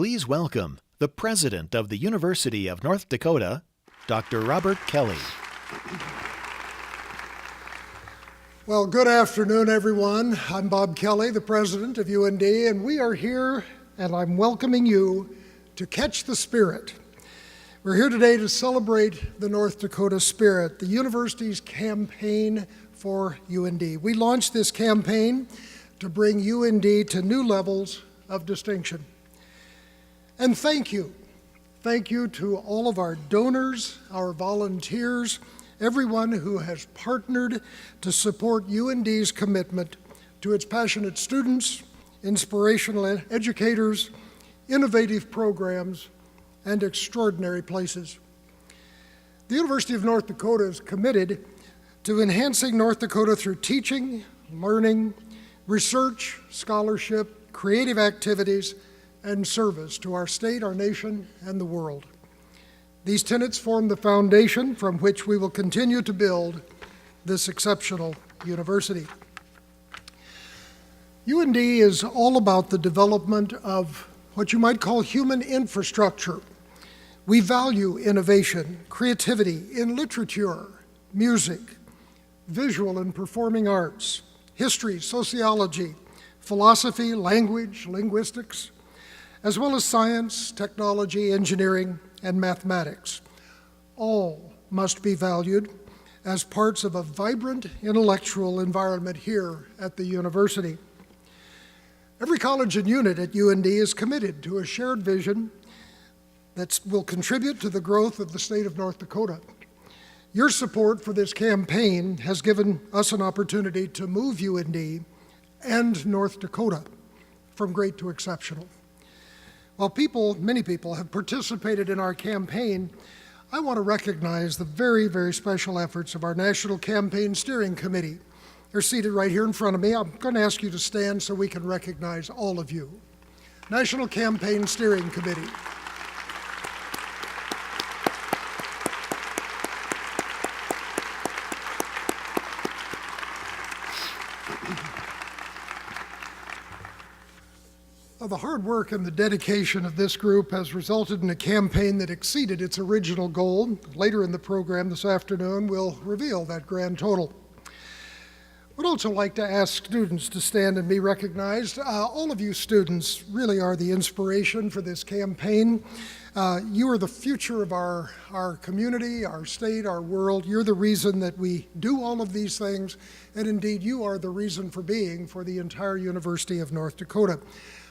Please welcome the President of the University of North Dakota, Dr. Robert Kelly. Well, good afternoon, everyone. I'm Bob Kelly, the President of UND, and we are here, and I'm welcoming you to catch the spirit. We're here today to celebrate the North Dakota Spirit, the university's campaign for UND. We launched this campaign to bring UND to new levels of distinction. And thank you. Thank you to all of our donors, our volunteers, everyone who has partnered to support UND's commitment to its passionate students, inspirational educators, innovative programs, and extraordinary places. The University of North Dakota is committed to enhancing North Dakota through teaching, learning, research, scholarship, creative activities, and service to our state, our nation, and the world. These tenets form the foundation from which we will continue to build this exceptional university. UND is all about the development of what you might call human infrastructure. We value innovation, creativity in literature, music, visual and performing arts, history, sociology, philosophy, language, linguistics, as well as science, technology, engineering, and mathematics. All must be valued as parts of a vibrant intellectual environment here at the university. Every college and unit at UND is committed to a shared vision that will contribute to the growth of the state of North Dakota. Your support for this campaign has given us an opportunity to move UND and North Dakota from great to exceptional. While many people have participated in our campaign, I want to recognize the very, very special efforts of our National Campaign Steering Committee. They're seated right here in front of me. I'm going to ask you to stand so we can recognize all of you. National Campaign Steering Committee. The hard work and the dedication of this group has resulted in a campaign that exceeded its original goal. Later in the program this afternoon, we'll reveal that grand total. Would also like to ask students to stand and be recognized. All of you students really are the inspiration for this campaign. You are the future of our community, our state, our world. You're the reason that we do all of these things, and indeed you are the reason for being for the entire University of North Dakota.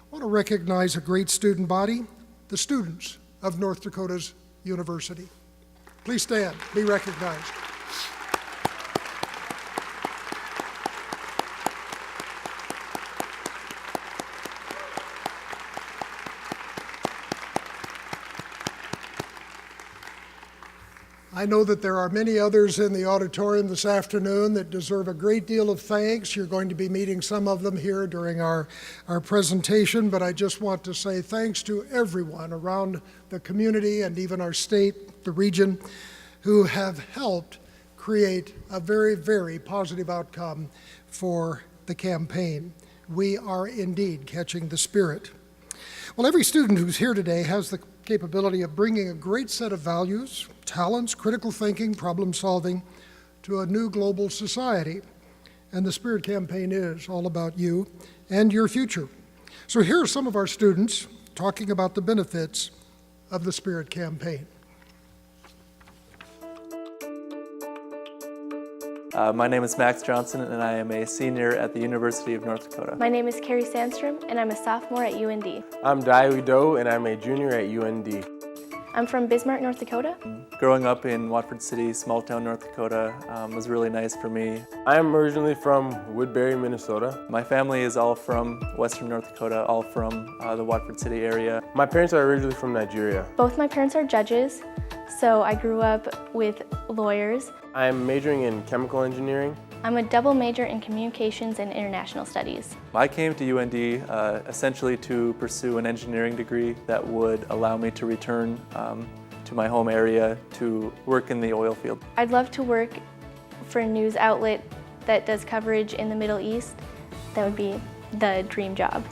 I want to recognize a great student body, the students of North Dakota's University. Please stand, be recognized. I know that there are many others in the auditorium this afternoon that deserve a great deal of thanks. You're going to be meeting some of them here during our presentation, but I just want to say thanks to everyone around the community and even our state, the region, who have helped create a very, very positive outcome for the campaign. We are indeed catching the spirit. Well, every student who's here today has the capability of bringing a great set of values, talents, critical thinking, problem solving to a new global society. And the Spirit Campaign is all about you and your future. So here are some of our students talking about the benefits of the Spirit Campaign. My name is Max Johnson, and I am a senior at the University of North Dakota. My name is Carrie Sandstrom, and I'm a sophomore at UND. I'm Dai Doe, and I'm a junior at UND. I'm from Bismarck, North Dakota. Growing up in Watford City, small town North Dakota, was really nice for me. I'm originally from Woodbury, Minnesota. My family is all from Western North Dakota, all from the Watford City area. My parents are originally from Nigeria. Both my parents are judges, so I grew up with lawyers. I'm majoring in chemical engineering. I'm a double major in communications and international studies. I came to UND essentially to pursue an engineering degree that would allow me to return to my home area to work in the oil field. I'd love to work for a news outlet that does coverage in the Middle East. That would be the dream job.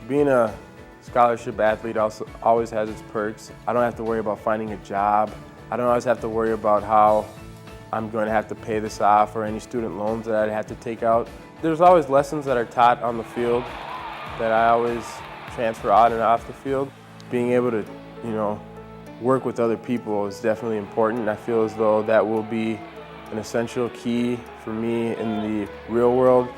Being a Scholarship athlete also always has its perks. I don't have to worry about finding a job. I don't always have to worry about how I'm going to have to pay this off or any student loans that I'd have to take out. There's always lessons that are taught on the field that I always transfer on and off the field. Being able to, work with other people is definitely important. I feel as though that will be an essential key for me in the real world.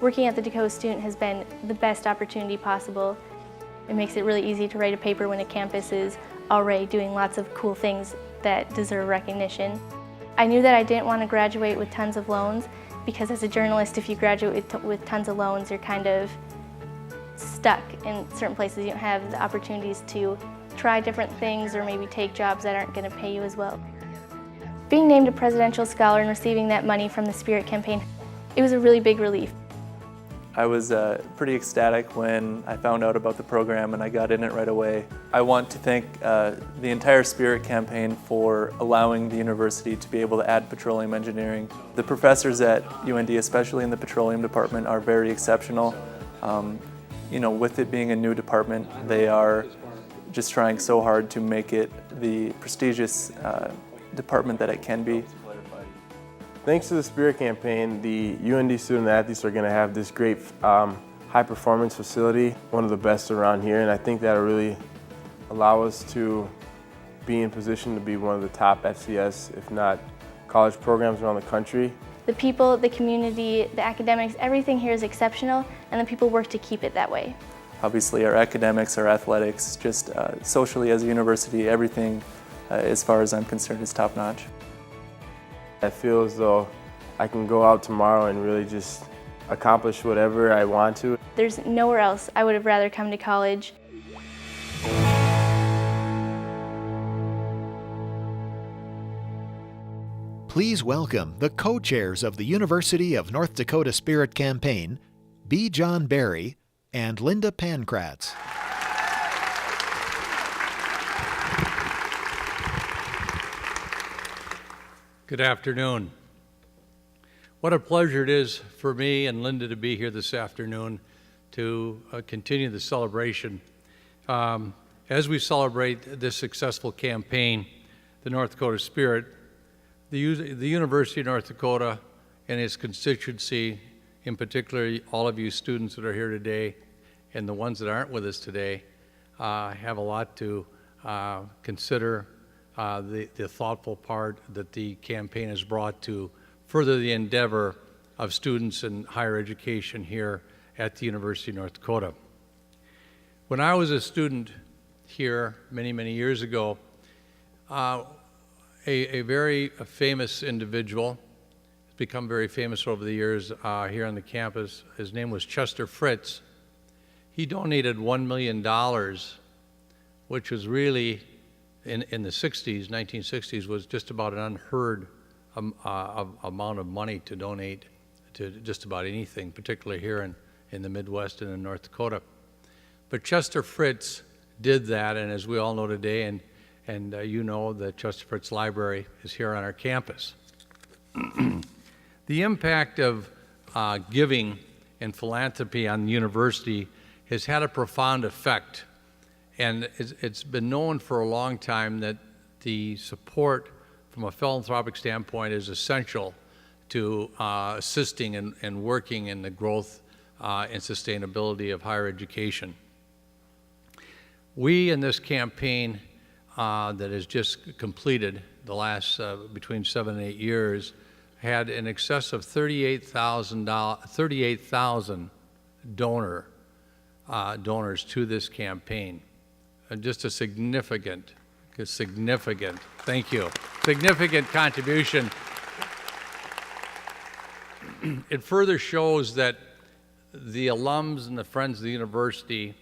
Working at the Dakota Student has been the best opportunity possible. It makes it really easy to write a paper when a campus is already doing lots of cool things that deserve recognition. I knew that I didn't want to graduate with tons of loans because as a journalist, if you graduate with tons of loans, you're kind of stuck in certain places. You don't have the opportunities to try different things or maybe take jobs that aren't going to pay you as well. Being named a presidential scholar and receiving that money from the Spirit campaign, it was a really big relief. I was pretty ecstatic when I found out about the program and I got in it right away. I want to thank the entire Spirit campaign for allowing the university to be able to add petroleum engineering. The professors at UND, especially in the petroleum department, are very exceptional. With it being a new department, they are just trying so hard to make it the prestigious department that it can be. Thanks to the Spirit campaign, the UND student athletes are going to have this great high performance facility, one of the best around here, and I think that'll really allow us to be in position to be one of the top FCS, if not college programs around the country. The people, the community, the academics, everything here is exceptional, and the people work to keep it that way. Obviously our academics, our athletics, just socially as a university, everything as far as I'm concerned is top notch. I feel as though I can go out tomorrow and really just accomplish whatever I want to. There's nowhere else I would have rather come to college. Please welcome the co-chairs of the University of North Dakota Spirit Campaign, B. John Barry and Linda Pankratz. Good afternoon. What a pleasure it is for me and Linda to be here this afternoon to continue the celebration. As we celebrate this successful campaign, the North Dakota Spirit, the University of North Dakota and its constituency, in particular all of you students that are here today and the ones that aren't with us today, have a lot to consider the thoughtful part that the campaign has brought to further the endeavor of students in higher education here at the University of North Dakota. When I was a student here many, many years ago, a very famous individual, has become very famous over the years here on the campus. His name was Chester Fritz. He donated $1 million, which was really, in the 60s, 1960s, was just about an unheard amount of money to donate to just about anything, particularly here in the Midwest and in North Dakota. But Chester Fritz did that, and as we all know today, and you know, the Chester Fritz Library is here on our campus. The impact of giving and philanthropy on the university has had a profound effect, and it's been known for a long time that the support from a philanthropic standpoint is essential to assisting and working in the growth and sustainability of higher education. We in this campaign that has just completed the last between 7 and 8 years had in excess of 38,000 donors to this campaign. And just a significant, thank you, significant contribution. It further shows that the alums and the friends of the university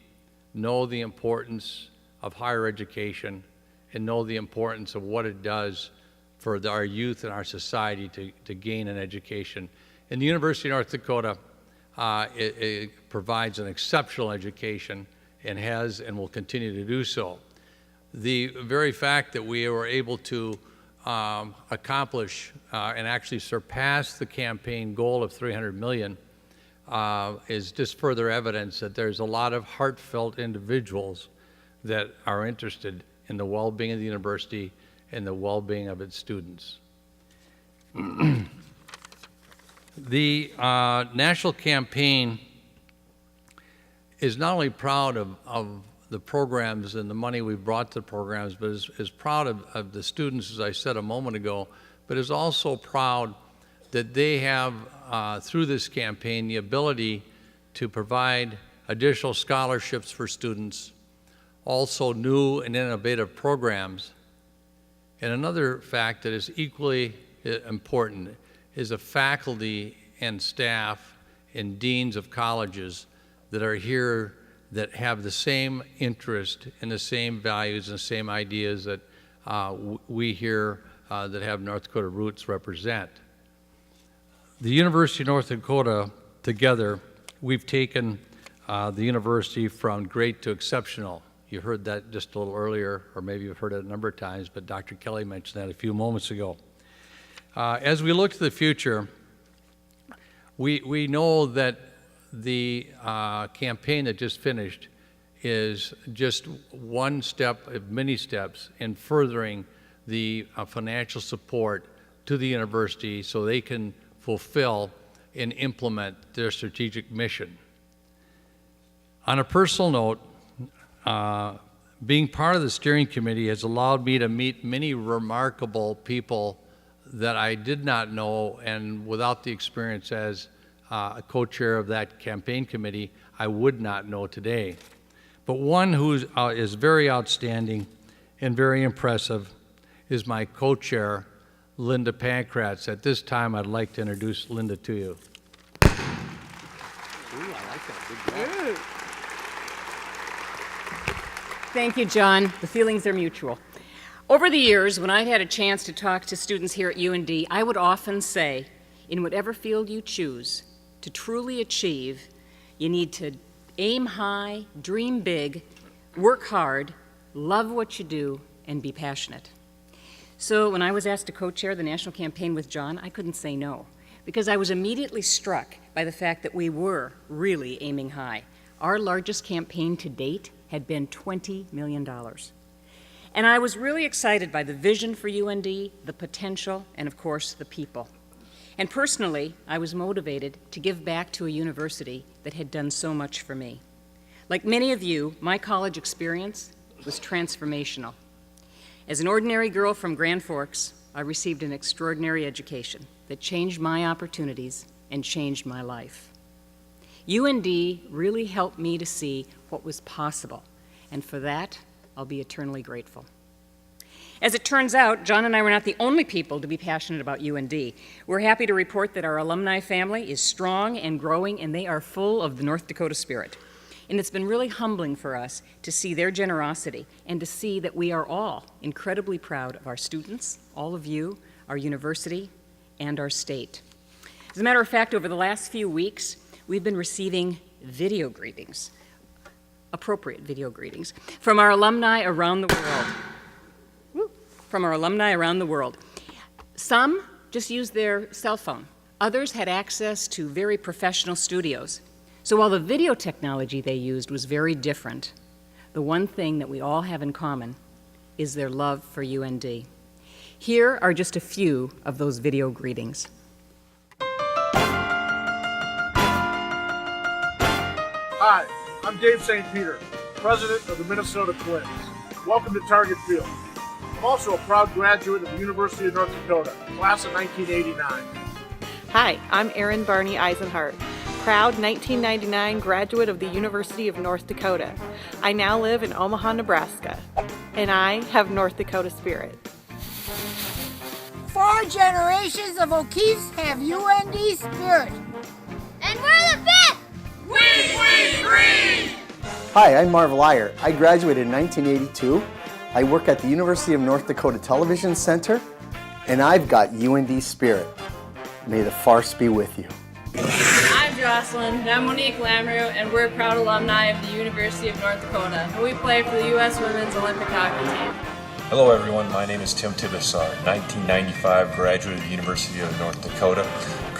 know the importance of higher education and know the importance of what it does for our youth and our society to gain an education. And the University of North Dakota, it provides an exceptional education and has and will continue to do so. The very fact that we were able to accomplish and actually surpass the campaign goal of $300 million is just further evidence that there's a lot of heartfelt individuals that are interested in the well-being of the university and the well-being of its students. The national campaign is not only proud of the programs and the money we've brought to the programs, but is proud of the students, as I said a moment ago, but is also proud that they have, through this campaign, the ability to provide additional scholarships for students, also new and innovative programs. And another fact that is equally important is the faculty and staff and deans of colleges that are here that have the same interest and the same values and the same ideas that we here that have North Dakota roots represent. The University of North Dakota, together, we've taken the university from great to exceptional. You heard that just a little earlier, or maybe you've heard it a number of times, but Dr. Kelly mentioned that a few moments ago. As we look to the future, we know that the campaign that just finished is just one step of many steps in furthering the financial support to the university so they can fulfill and implement their strategic mission. On a personal note, being part of the steering committee has allowed me to meet many remarkable people that I did not know, and without the experience as a co-chair of that campaign committee, I would not know today. But one who is very outstanding and very impressive is my co-chair, Linda Pankratz. At this time, I'd like to introduce Linda to you. Ooh, I like that. Good job. Thank you, John. The feelings are mutual. Over the years, when I've had a chance to talk to students here at UND, I would often say, in whatever field you choose, to truly achieve, you need to aim high, dream big, work hard, love what you do, and be passionate. So when I was asked to co-chair the national campaign with John, I couldn't say no, because I was immediately struck by the fact that we were really aiming high. Our largest campaign to date had been $20 million. And I was really excited by the vision for UND, the potential, and of course, the people. And personally, I was motivated to give back to a university that had done so much for me. Like many of you, my college experience was transformational. As an ordinary girl from Grand Forks, I received an extraordinary education that changed my opportunities and changed my life. UND really helped me to see what was possible, and for that, I'll be eternally grateful. As it turns out, John and I were not the only people to be passionate about UND. We're happy to report that our alumni family is strong and growing, and they are full of the North Dakota spirit. And it's been really humbling for us to see their generosity and to see that we are all incredibly proud of our students, all of you, our university, and our state. As a matter of fact, over the last few weeks, we've been receiving video greetings, appropriate video greetings, from our alumni around the world. From our alumni around the world. Some just used their cell phone. Others had access to very professional studios. So while the video technology they used was very different, the one thing that we all have in common is their love for UND. Here are just a few of those video greetings. Hi, I'm Dave St. Peter, president of the Minnesota Twins. Welcome to Target Field. I'm also a proud graduate of the University of North Dakota, class of 1989. Hi, I'm Erin Barney Eisenhart, proud 1999 graduate of the University of North Dakota. I now live in Omaha, Nebraska, and I have North Dakota spirit. 4 generations of O'Keefes have UND spirit. And we're the 5th! We green! Hi, I'm Marv Lyer. I graduated in 1982. I work at the University of North Dakota Television Center, and I've got UND spirit. May the farce be with you. I'm Jocelyn, and I'm Monique Lamrew, and we're proud alumni of the University of North Dakota. And we play for the U.S. Women's Olympic Hockey Team. Hello everyone, my name is Tim Tibisar, 1995 graduate of the University of North Dakota,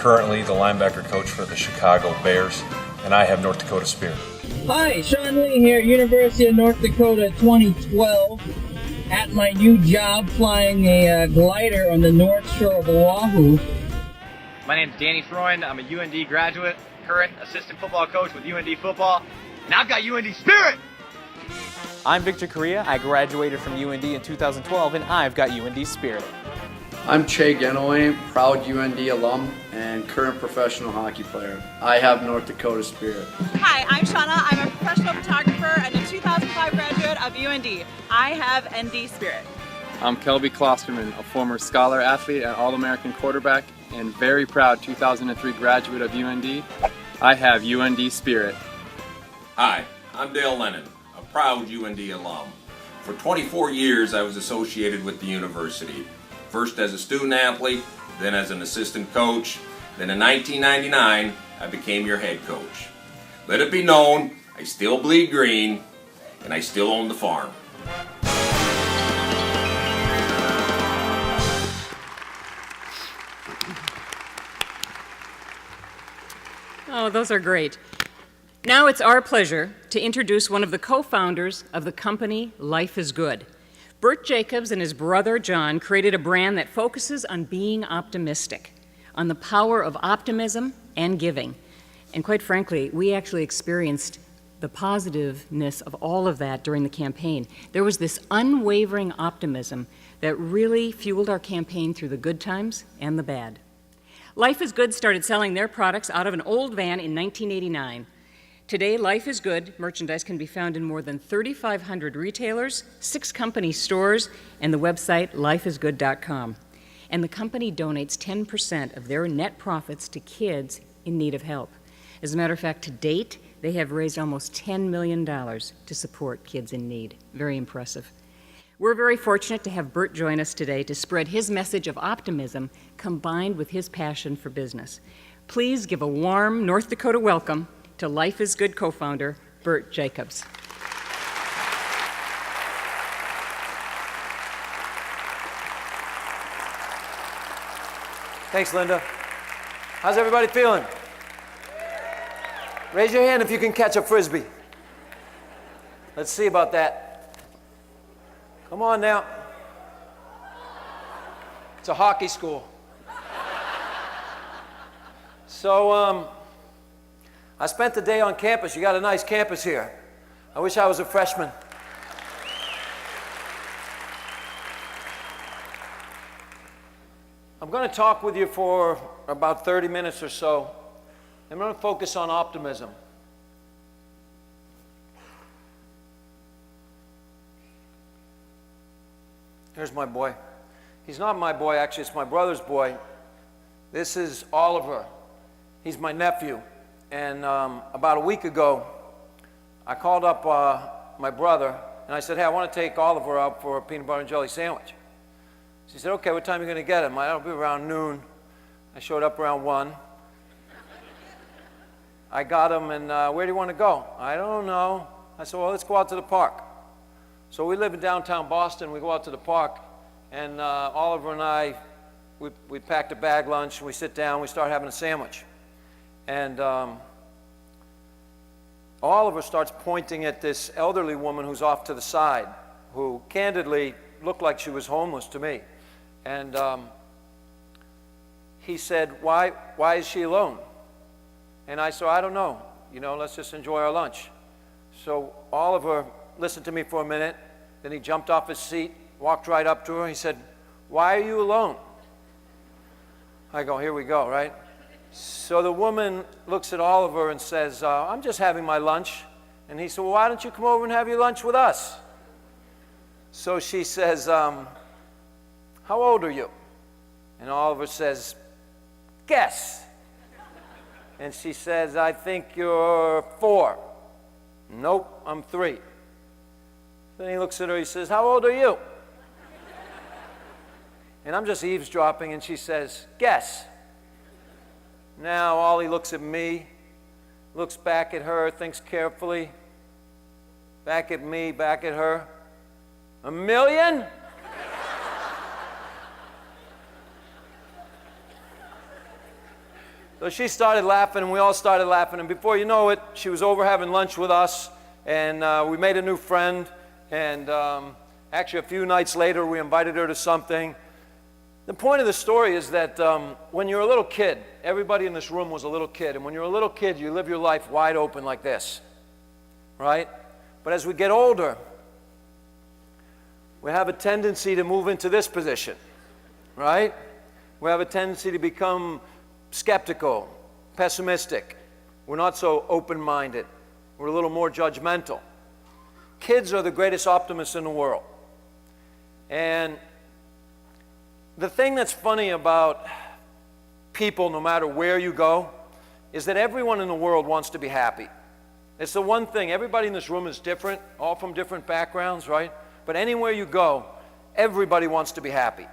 currently the linebacker coach for the Chicago Bears, and I have North Dakota Spirit. Hi, Sean Lee here, University of North Dakota 2012. At my new job flying a glider on the North Shore of Oahu. My name's Danny Freund. I'm a UND graduate, current assistant football coach with UND football, and I've got UND Spirit! I'm Victor Correa. I graduated from UND in 2012, and I've got UND Spirit. I'm Che Genoway, proud UND alum and current professional hockey player. I have North Dakota Spirit. Hi, I'm Shauna. I'm a professional photographer and a 2005 graduate of UND. I have ND Spirit. I'm Kelby Klosterman, a former scholar athlete and All-American quarterback and very proud 2003 graduate of UND. I have UND Spirit. Hi, I'm Dale Lennon, a proud UND alum. For 24 years I was associated with the university. First as a student athlete, then as an assistant coach, then in 1999 I became your head coach. Let it be known, I still bleed green, and I still own the farm. Oh, those are great. Now it's our pleasure to introduce one of the co-founders of the company Life is Good. Bert Jacobs and his brother John created a brand that focuses on being optimistic, on the power of optimism and giving. And quite frankly, we actually experienced the positiveness of all of that during the campaign. There was this unwavering optimism that really fueled our campaign through the good times and the bad. Life is Good started selling their products out of an old van in 1989. Today, Life is Good merchandise can be found in more than 3,500 retailers, 6 company stores, and the website lifeisgood.com. And the company donates 10% of their net profits to kids in need of help. As a matter of fact, to date, they have raised almost $10 million to support kids in need. Very impressive. We're very fortunate to have Bert join us today to spread his message of optimism combined with his passion for business. Please give a warm North Dakota welcome to Life is Good co-founder, Bert Jacobs. Thanks, Linda. How's everybody feeling? Raise your hand if you can catch a Frisbee. Let's see about that. Come on now. It's a hockey school. So, I spent the day on campus. You got a nice campus here. I wish I was a freshman. I'm going to talk with you for about 30 minutes or so. I'm going to focus on optimism. Here's my boy. He's not my boy, actually, it's my brother's boy. This is Oliver. He's my nephew. And about a week ago, I called up my brother, and I said, hey, I want to take Oliver out for a peanut butter and jelly sandwich. She said, okay, what time are you going to get him? I'll be around noon. I showed up around 1. I got him, and where do you want to go? I don't know. I said, well, let's go out to the park. So we live in downtown Boston. We go out to the park, and Oliver and I, we packed a bag lunch, we sit down, we start having a sandwich. And Oliver starts pointing at this elderly woman who's off to the side, who candidly looked like she was homeless to me. And he said, why is she alone? And I said, I don't know. You know, let's just enjoy our lunch. So Oliver listened to me for a minute, then he jumped off his seat, walked right up to her, and he said, why are you alone? I go, here we go, right? So the woman looks at Oliver and says, I'm just having my lunch. And he said, well, why don't you come over and have your lunch with us? So she says, how old are you? And Oliver says, guess. And she says, I think you're 4. Nope, I'm 3. Then he looks at her, he says, how old are you? And I'm just eavesdropping, and she says, guess. Now Ollie looks at me, looks back at her, thinks carefully, back at me, back at her. 1 million? So she started laughing, and we all started laughing, and before you know it, she was over having lunch with us, and we made a new friend, and actually a few nights later, we invited her to something. The point of the story is that when you're a little kid, everybody in this room was a little kid, and when you're a little kid, you live your life wide open like this, right? But as we get older, we have a tendency to move into this position, right? We have a tendency to become skeptical, pessimistic. We're not so open-minded. We're a little more judgmental. Kids are the greatest optimists in the world. And the thing that's funny about people, no matter where you go, is that everyone in the world wants to be happy. It's the one thing. Everybody in this room is different, all from different backgrounds, right? But anywhere you go, everybody wants to be happy,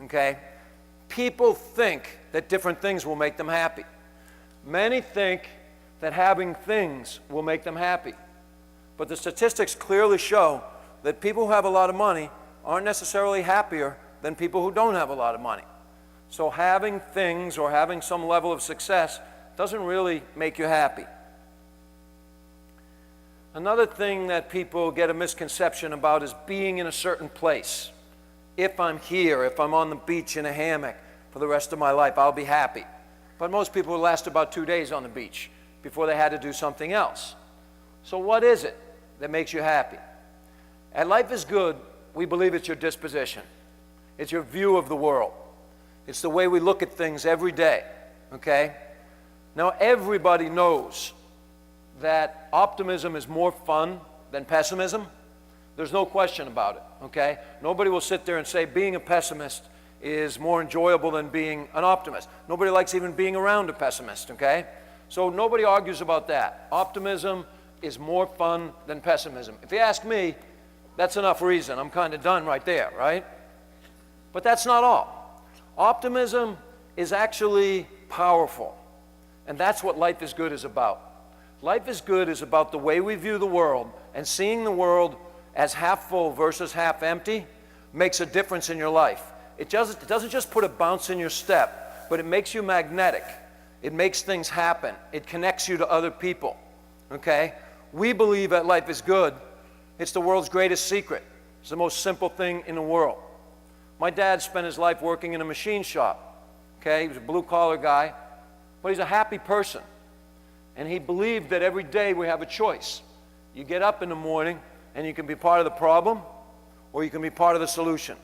okay? People think that different things will make them happy. Many think that having things will make them happy. But the statistics clearly show that people who have a lot of money aren't necessarily happier than people who don't have a lot of money. So having things or having some level of success doesn't really make you happy. Another thing that people get a misconception about is being in a certain place. If I'm here, if I'm on the beach in a hammock for the rest of my life, I'll be happy. But most people would last about 2 days on the beach before they had to do something else. So what is it that makes you happy? At Life is Good, we believe it's your disposition. It's your view of the world. It's the way we look at things every day, okay? Now, everybody knows that optimism is more fun than pessimism. There's no question about it, okay? Nobody will sit there and say being a pessimist is more enjoyable than being an optimist. Nobody likes even being around a pessimist, okay? So nobody argues about that. Optimism is more fun than pessimism. If you ask me, that's enough reason. I'm kind of done right there, right? But that's not all. Optimism is actually powerful, and that's what Life is Good is about. Life is Good is about the way we view the world, and seeing the world as half full versus half empty makes a difference in your life. It doesn't just put a bounce in your step, but it makes you magnetic. It makes things happen. It connects you to other people, okay? We believe at Life is Good, it's the world's greatest secret. It's the most simple thing in the world. My dad spent his life working in a machine shop, okay? He was a blue-collar guy, but he's a happy person. And he believed that every day we have a choice. You get up in the morning and you can be part of the problem or you can be part of the solution.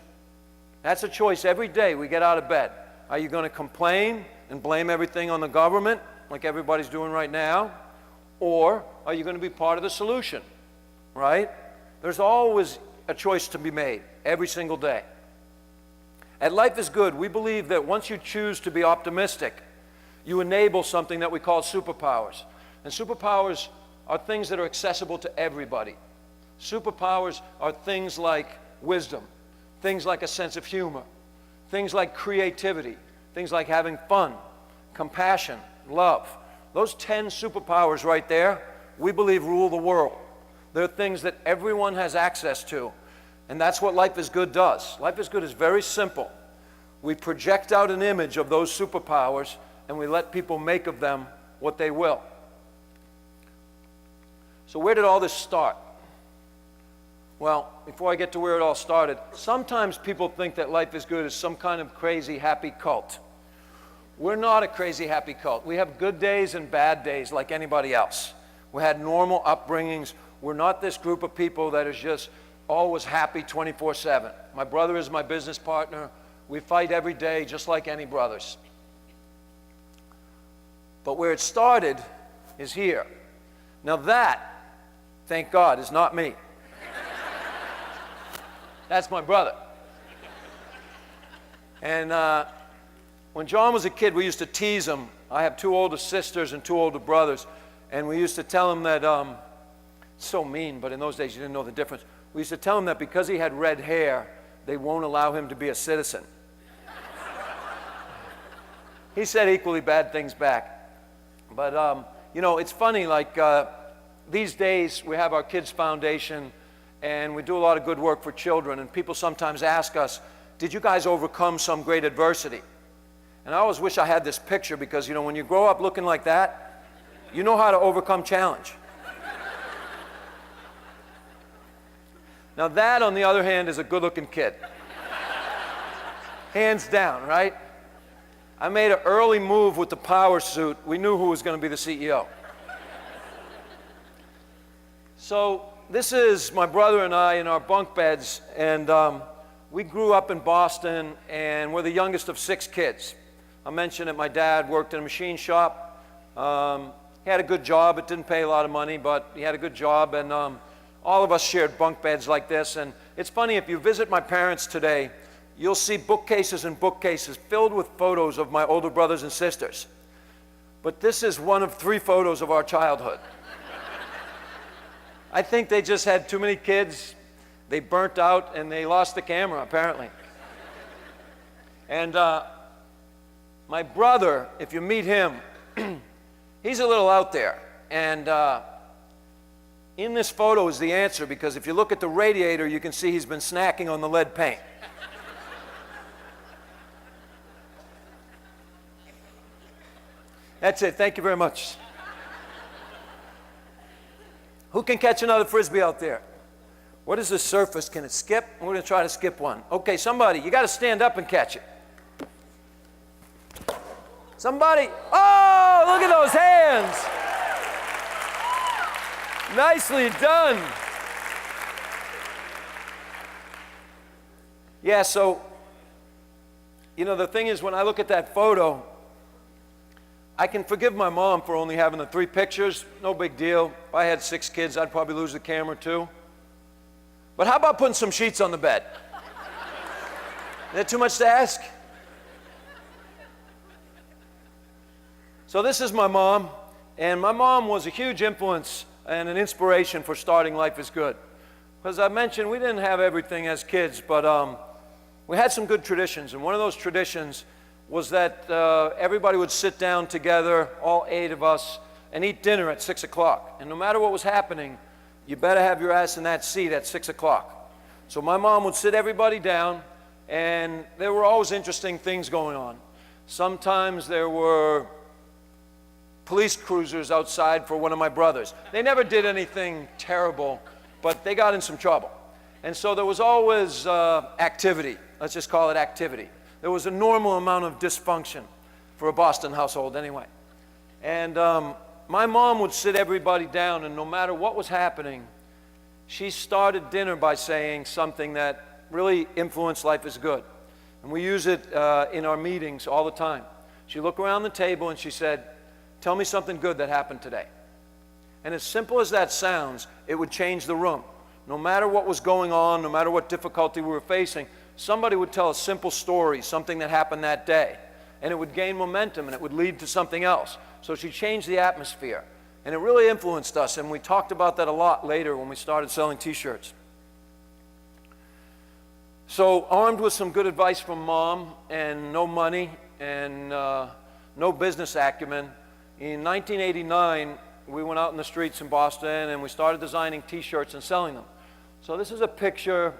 That's a choice every day we get out of bed. Are you going to complain and blame everything on the government like everybody's doing right now? Or are you going to be part of the solution, right? There's always a choice to be made every single day. At Life is Good, we believe that once you choose to be optimistic, you enable something that we call superpowers. And superpowers are things that are accessible to everybody. Superpowers are things like wisdom, things like a sense of humor, things like creativity, things like having fun, compassion, love. Those 10 superpowers right there, we believe rule the world. They're things that everyone has access to. And that's what Life is Good does. Life is Good is very simple. We project out an image of those superpowers and we let people make of them what they will. So where did all this start? Well, before I get to where it all started, sometimes people think that Life is Good is some kind of crazy happy cult. We're not a crazy happy cult. We have good days and bad days like anybody else. We had normal upbringings. We're not this group of people that is just always happy 24/7. My brother is my business partner. We fight every day just like any brothers. But where it started is here. Now that, thank God, is not me. That's my brother. And when John was a kid, we used to tease him. I have 2 older sisters and 2 older brothers. And we used to tell him that, it's so mean, but in those days you didn't know the difference. We used to tell him that because he had red hair, they won't allow him to be a citizen. He said equally bad things back. But, you know, it's funny, like these days we have our Kids Foundation and we do a lot of good work for children, and people sometimes ask us, did you guys overcome some great adversity? And I always wish I had this picture because, you know, when you grow up looking like that, you know how to overcome challenge. Now that, on the other hand, is a good-looking kid. Hands down, right? I made an early move with the power suit. We knew who was going to be the CEO. So this is my brother and I in our bunk beds, and we grew up in Boston, and we're the youngest of 6 kids. I mentioned that my dad worked in a machine shop. He had a good job. It didn't pay a lot of money, but he had a good job, and all of us shared bunk beds like this. And it's funny, if you visit my parents today, you'll see bookcases and bookcases filled with photos of my older brothers and sisters. But this is one of 3 photos of our childhood. I think they just had too many kids. They burnt out and they lost the camera, apparently. And my brother, if you meet him, he's a little out there. And in this photo is the answer, because if you look at the radiator, you can see he's been snacking on the lead paint. That's it. Thank you very much. Who can catch another Frisbee out there? What is this surface? Can it skip? We're going to try to skip one. Okay, somebody, you got to stand up and catch it. Somebody. Oh, look at those hands. Nicely done. Yeah, so, you know, the thing is, when I look at that photo, I can forgive my mom for only having the 3 pictures. No big deal. If I had 6 kids, I'd probably lose the camera too. But how about putting some sheets on the bed? Is that too much to ask? So this is my mom, and my mom was a huge influence and an inspiration for starting Life is Good. As I mentioned, we didn't have everything as kids, but we had some good traditions, and one of those traditions was that everybody would sit down together, all 8 of us, and eat dinner at 6 o'clock. And no matter what was happening, you better have your ass in that seat at 6 o'clock. So my mom would sit everybody down, and there were always interesting things going on. Sometimes there were police cruisers outside for one of my brothers. They never did anything terrible, but they got in some trouble. And so there was always activity. Let's just call it activity. There was a normal amount of dysfunction for a Boston household anyway. And my mom would sit everybody down, and no matter what was happening, she started dinner by saying something that really influenced Life is Good. And we use it in our meetings all the time. She'd look around the table and she said, "Tell me something good that happened today." And as simple as that sounds, it would change the room. No matter what was going on, no matter what difficulty we were facing, somebody would tell a simple story, something that happened that day, and it would gain momentum and it would lead to something else. So she changed the atmosphere, and it really influenced us, and we talked about that a lot later when we started selling t-shirts. So armed with some good advice from Mom and no money and no business acumen, in 1989 we went out in the streets in Boston and we started designing t-shirts and selling them. So this is a picture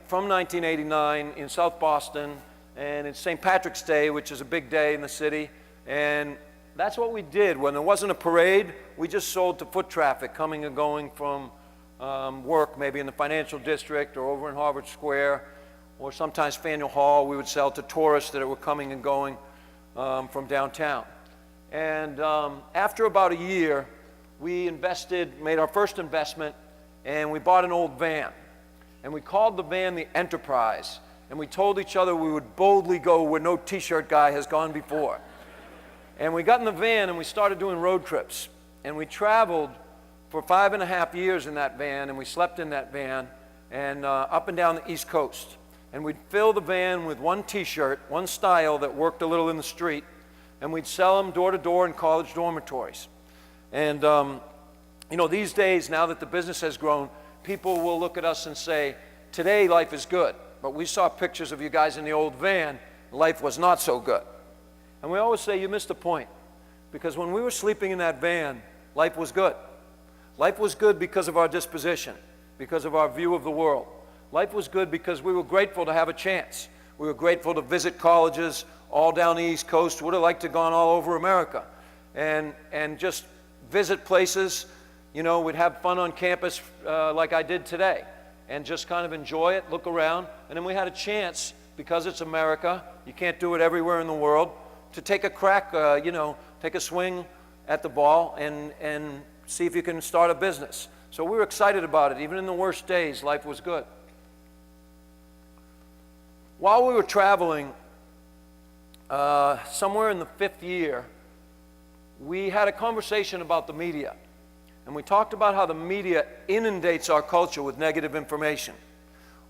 from 1989 in South Boston, and it's St. Patrick's Day, which is a big day in the city, and that's what we did. When there wasn't a parade, we just sold to foot traffic coming and going from work, maybe in the financial district or over in Harvard Square, or sometimes Faneuil Hall. We would sell to tourists that were coming and going from downtown. And after about a year, we made our first investment, and we bought an old van. And we called the van the Enterprise, and we told each other we would boldly go where no t-shirt guy has gone before. And we got in the van and we started doing road trips, and we traveled for 5.5 years in that van, and we slept in that van and up and down the East Coast. And we'd fill the van with one t-shirt, one style that worked a little in the street, and we'd sell them door to door in college dormitories. And you know, these days, now that the business has grown, people will look at us and say, "Today life is good," but we saw pictures of you guys in the old van, life was not so good. And we always say, you missed the point, because when we were sleeping in that van, life was good. Life was good because of our disposition, because of our view of the world. Life was good because we were grateful to have a chance. We were grateful to visit colleges all down the East Coast, would have liked to have gone all over America and just visit places. You know, we'd have fun on campus like I did today and just kind of enjoy it, look around. And then we had a chance, because it's America, you can't do it everywhere in the world, to take a crack, you know, take a swing at the ball and see if you can start a business. So we were excited about it. Even in the worst days, life was good. While we were traveling, somewhere in the 5th year, we had a conversation about the media. And we talked about how the media inundates our culture with negative information,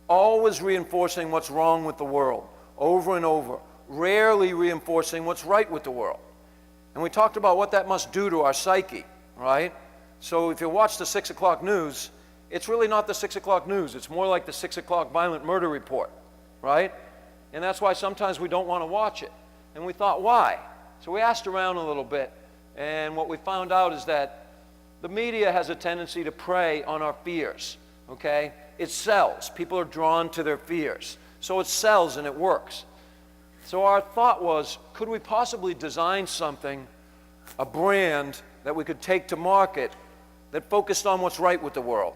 always reinforcing what's wrong with the world, over and over, rarely reinforcing what's right with the world. And we talked about what that must do to our psyche, right? So if you watch the 6 o'clock news, it's really not the 6 o'clock news. It's more like the 6 o'clock violent murder report, right? And that's why sometimes we don't want to watch it. And we thought, why? So we asked around a little bit, and what we found out is that the media has a tendency to prey on our fears, okay? It sells. People are drawn to their fears. So it sells and it works. So our thought was, could we possibly design something, a brand that we could take to market that focused on what's right with the world?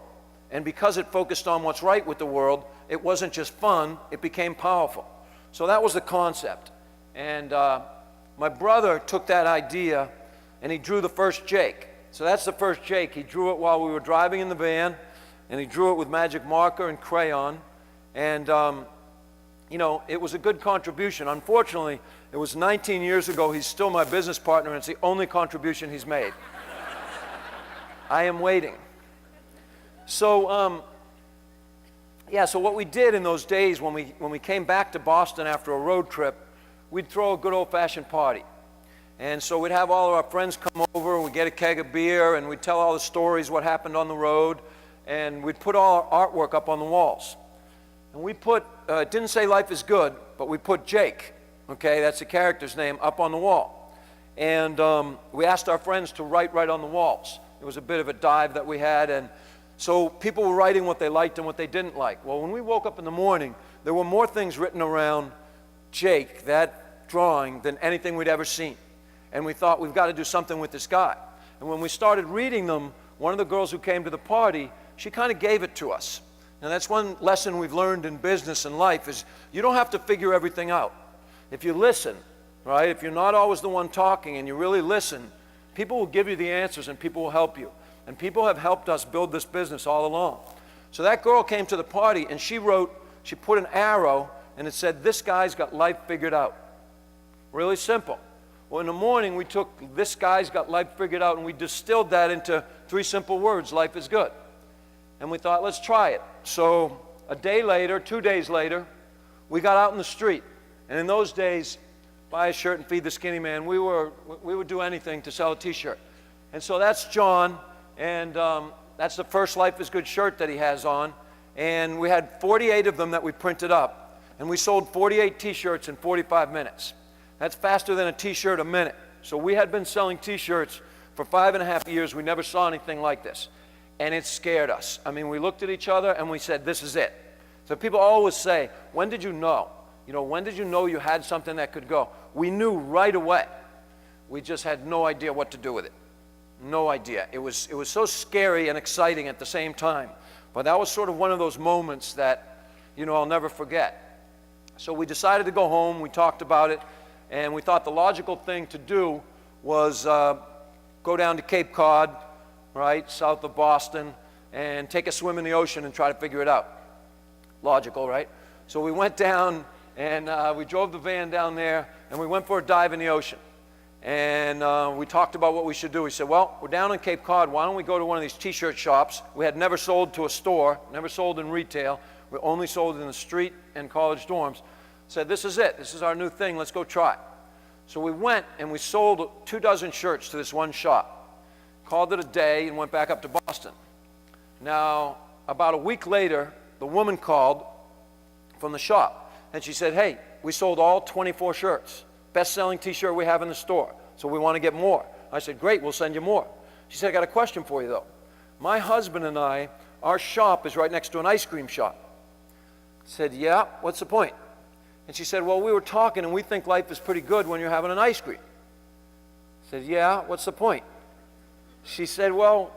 And because it focused on what's right with the world, it wasn't just fun, it became powerful. So that was the concept. And my brother took that idea and he drew the first Jake. So that's the first Jake. He drew it while we were driving in the van, and he drew it with magic marker and crayon. And, you know, it was a good contribution. Unfortunately, it was 19 years ago. He's still my business partner, and it's the only contribution he's made. I am waiting. So, yeah, so what we did in those days when we came back to Boston after a road trip, we'd throw a good old-fashioned party. And so we'd have all of our friends come over, we'd get a keg of beer, and we'd tell all the stories, what happened on the road, and we'd put all our artwork up on the walls. And we put, it didn't say life is good, but we put Jake, okay, that's the character's name, up on the wall. And we asked our friends to write right on the walls. It was a bit of a dive that we had, and so people were writing what they liked and what they didn't like. Well, when we woke up in the morning, there were more things written around Jake, that drawing, than anything we'd ever seen. And we thought, we've got to do something with this guy. And when we started reading them, one of the girls who came to the party, she kind of gave it to us. And that's one lesson we've learned in business and life is you don't have to figure everything out. If you listen, right, if you're not always the one talking and you really listen, people will give you the answers and people will help you. And people have helped us build this business all along. So that girl came to the party and she put an arrow and it said, this guy's got life figured out. Really simple. Well, in the morning, we took this guy's got life figured out and we distilled that into 3 simple words, life is good. And we thought, let's try it. So a day later, 2 days later, we got out in the street. And in those days, buy a shirt and feed the skinny man, we would do anything to sell a t-shirt. And so that's John, and that's the first Life is Good shirt that he has on. And we had 48 of them that we printed up. And we sold 48 t-shirts in 45 minutes. That's faster than a t-shirt a minute. So we had been selling t-shirts for 5.5 years. We never saw anything like this. And it scared us. I mean, we looked at each other and we said, this is it. So people always say, when did you know? You know, when did you know you had something that could go? We knew right away. We just had no idea what to do with it. No idea. It was so scary and exciting at the same time. But that was sort of one of those moments that, you know, I'll never forget. So we decided to go home. We talked about it. And we thought the logical thing to do was go down to Cape Cod, right, south of Boston, and take a swim in the ocean and try to figure it out. Logical, right? So we went down and we drove the van down there and we went for a dive in the ocean. And we talked about what we should do. We said, well, we're down in Cape Cod. Why don't we go to one of these t-shirt shops? We had never sold to a store, never sold in retail. We only sold in the street and college dorms. Said, this is it. This is our new thing. Let's go try it. So we went and we sold 24 shirts to this one shop. Called it a day and went back up to Boston. Now, about a week later, the woman called from the shop. And she said, hey, we sold all 24 shirts. Best-selling t-shirt we have in the store. So we want to get more. I said, great, we'll send you more. She said, I got a question for you, though. My husband and I, our shop is right next to an ice cream shop. I said, yeah, what's the point? And she said, well, we were talking and we think life is pretty good when you're having an ice cream. I said, yeah, what's the point? She said, well,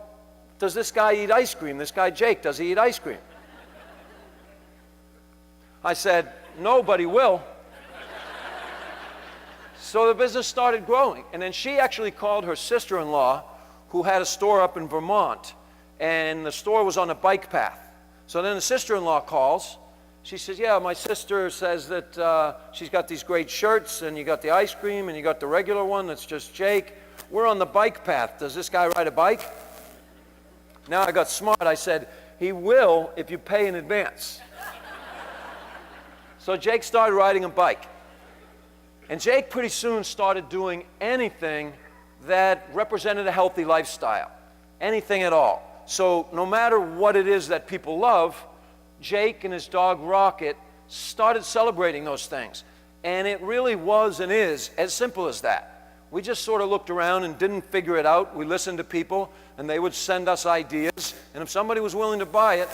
does this guy eat ice cream? This guy Jake, does he eat ice cream? I said, no, but he will. So the business started growing. And then she actually called her sister-in-law, who had a store up in Vermont, and the store was on a bike path. So then the sister-in-law calls. She says, yeah, my sister says that she's got these great shirts, and you got the ice cream, and you got the regular one that's just Jake. We're on the bike path. Does this guy ride a bike? Now I got smart. I said, he will if you pay in advance. So Jake started riding a bike. And Jake pretty soon started doing anything that represented a healthy lifestyle. Anything at all. So no matter what it is that people love, Jake and his dog Rocket started celebrating those things. And it really was and is as simple as that. We just sort of looked around and didn't figure it out. We listened to people, and they would send us ideas. And if somebody was willing to buy it,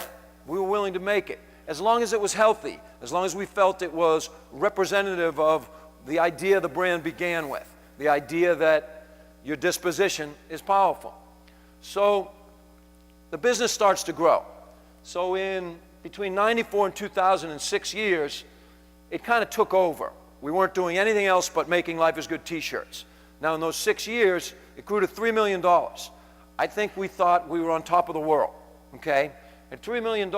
we were willing to make it. As long as it was healthy, as long as we felt it was representative of the idea the brand began with, the idea that your disposition is powerful. So the business starts to grow. So in between 94 and 2000, in 6 years, it kind of took over. We weren't doing anything else but making Life is Good t-shirts. Now in those 6 years, it grew to $3 million. I think we thought we were on top of the world, okay? At $3 million,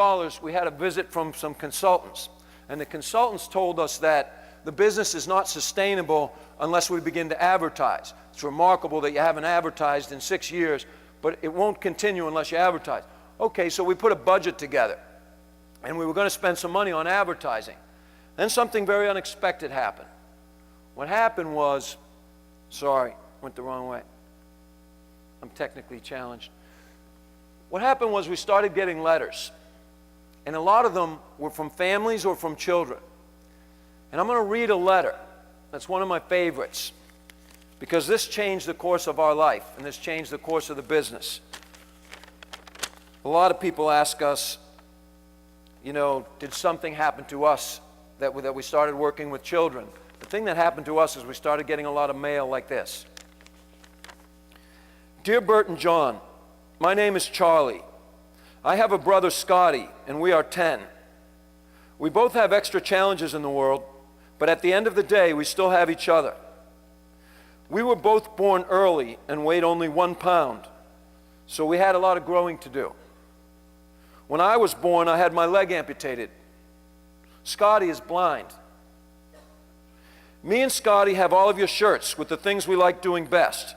we had a visit from some consultants. And the consultants told us that the business is not sustainable unless we begin to advertise. It's remarkable that you haven't advertised in 6 years, but it won't continue unless you advertise. Okay, so we put a budget together, and we were going to spend some money on advertising. Then something very unexpected happened. What happened was, sorry, went the wrong way. I'm technically challenged. What happened was we started getting letters, and a lot of them were from families or from children. And I'm going to read a letter. That's one of my favorites, because this changed the course of our life, and this changed the course of the business. A lot of people ask us, you know, did something happen to us that we started working with children? The thing that happened to us is we started getting a lot of mail like this. Dear Bert and John, my name is Charlie. I have a brother, Scotty, and we are 10. We both have extra challenges in the world, but at the end of the day, we still have each other. We were both born early and weighed only 1 pound, so we had a lot of growing to do. When I was born, I had my leg amputated. Scotty is blind. Me and Scotty have all of your shirts with the things we like doing best.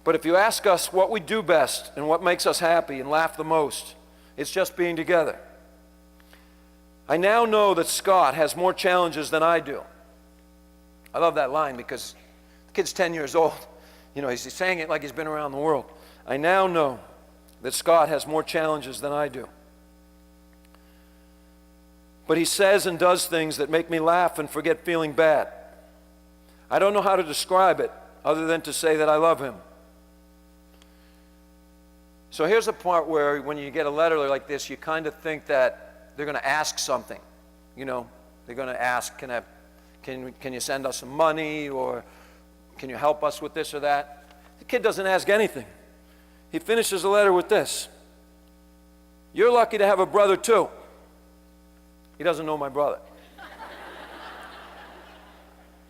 But if you ask us what we do best and what makes us happy and laugh the most, it's just being together. I now know that Scott has more challenges than I do. I love that line because the kid's 10 years old. You know, he's saying it like he's been around the world. I now know that Scott has more challenges than I do. But he says and does things that make me laugh and forget feeling bad. I don't know how to describe it other than to say that I love him. So here's the part where when you get a letter like this, you kind of think that they're going to ask something. You know, they're going to ask, can you send us some money, or can you help us with this or that? The kid doesn't ask anything. He finishes the letter with this. You're lucky to have a brother too. He doesn't know my brother.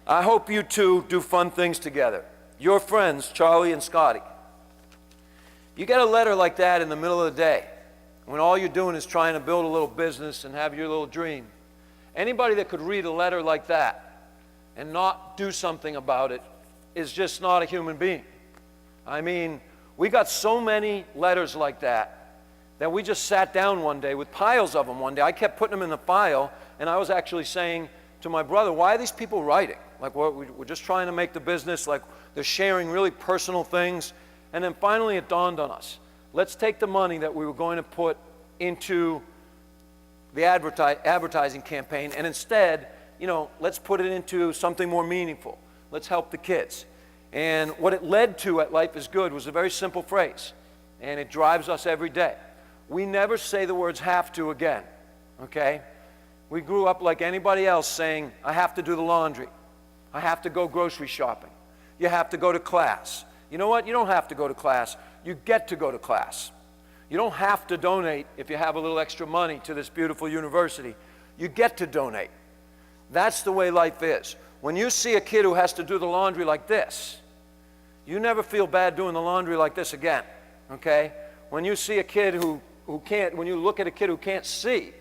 I hope you two do fun things together. Your friends, Charlie and Scotty. You get a letter like that in the middle of the day, when all you're doing is trying to build a little business and have your little dream. Anybody that could read a letter like that and not do something about it is just not a human being. I mean, we got so many letters like that we just sat down one day with piles of them one day. I kept putting them in the file, and I was actually saying to my brother, why are these people writing? Like, we're just trying to make the business, like they're sharing really personal things. And then finally it dawned on us. Let's take the money that we were going to put into the advertising campaign, and instead, you know, let's put it into something more meaningful. Let's help the kids. And what it led to at Life is Good was a very simple phrase, and it drives us every day. We never say the words have to again, okay? We grew up like anybody else saying, I have to do the laundry. I have to go grocery shopping. You have to go to class. You know what? You don't have to go to class. You get to go to class. You don't have to donate if you have a little extra money to this beautiful university. You get to donate. That's the way life is. When you see a kid who has to do the laundry like this, you never feel bad doing the laundry like this again, okay? When you see a kid who can't, when you look at a kid who can't see,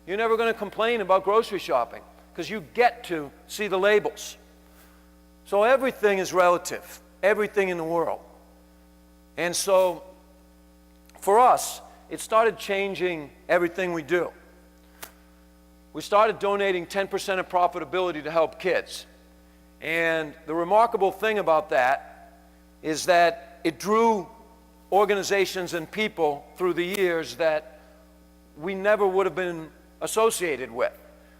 you're never going to complain about grocery shopping because you get to see the labels. So everything is relative, everything in the world. And so for us, it started changing everything we do. We started donating 10% of profitability to help kids. And the remarkable thing about that is that it drew organizations and people through the years that we never would have been associated with.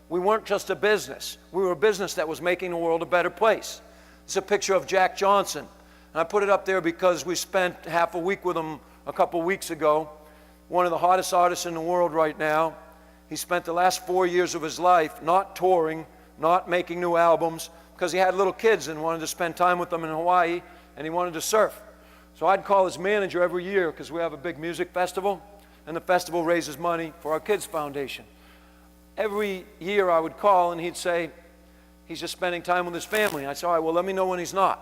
We weren't just a business. We were a business that was making the world a better place. It's a picture of Jack Johnson. And I put it up there because we spent half a week with him a couple weeks ago. One of the hottest artists in the world right now. He spent the last 4 years of his life not touring, not making new albums, because he had little kids and wanted to spend time with them in Hawaii, and he wanted to surf. So I'd call his manager every year, because we have a big music festival, and the festival raises money for our kids' foundation. Every year I would call, and he'd say, he's just spending time with his family. I'd say, all right, well, let me know when he's not.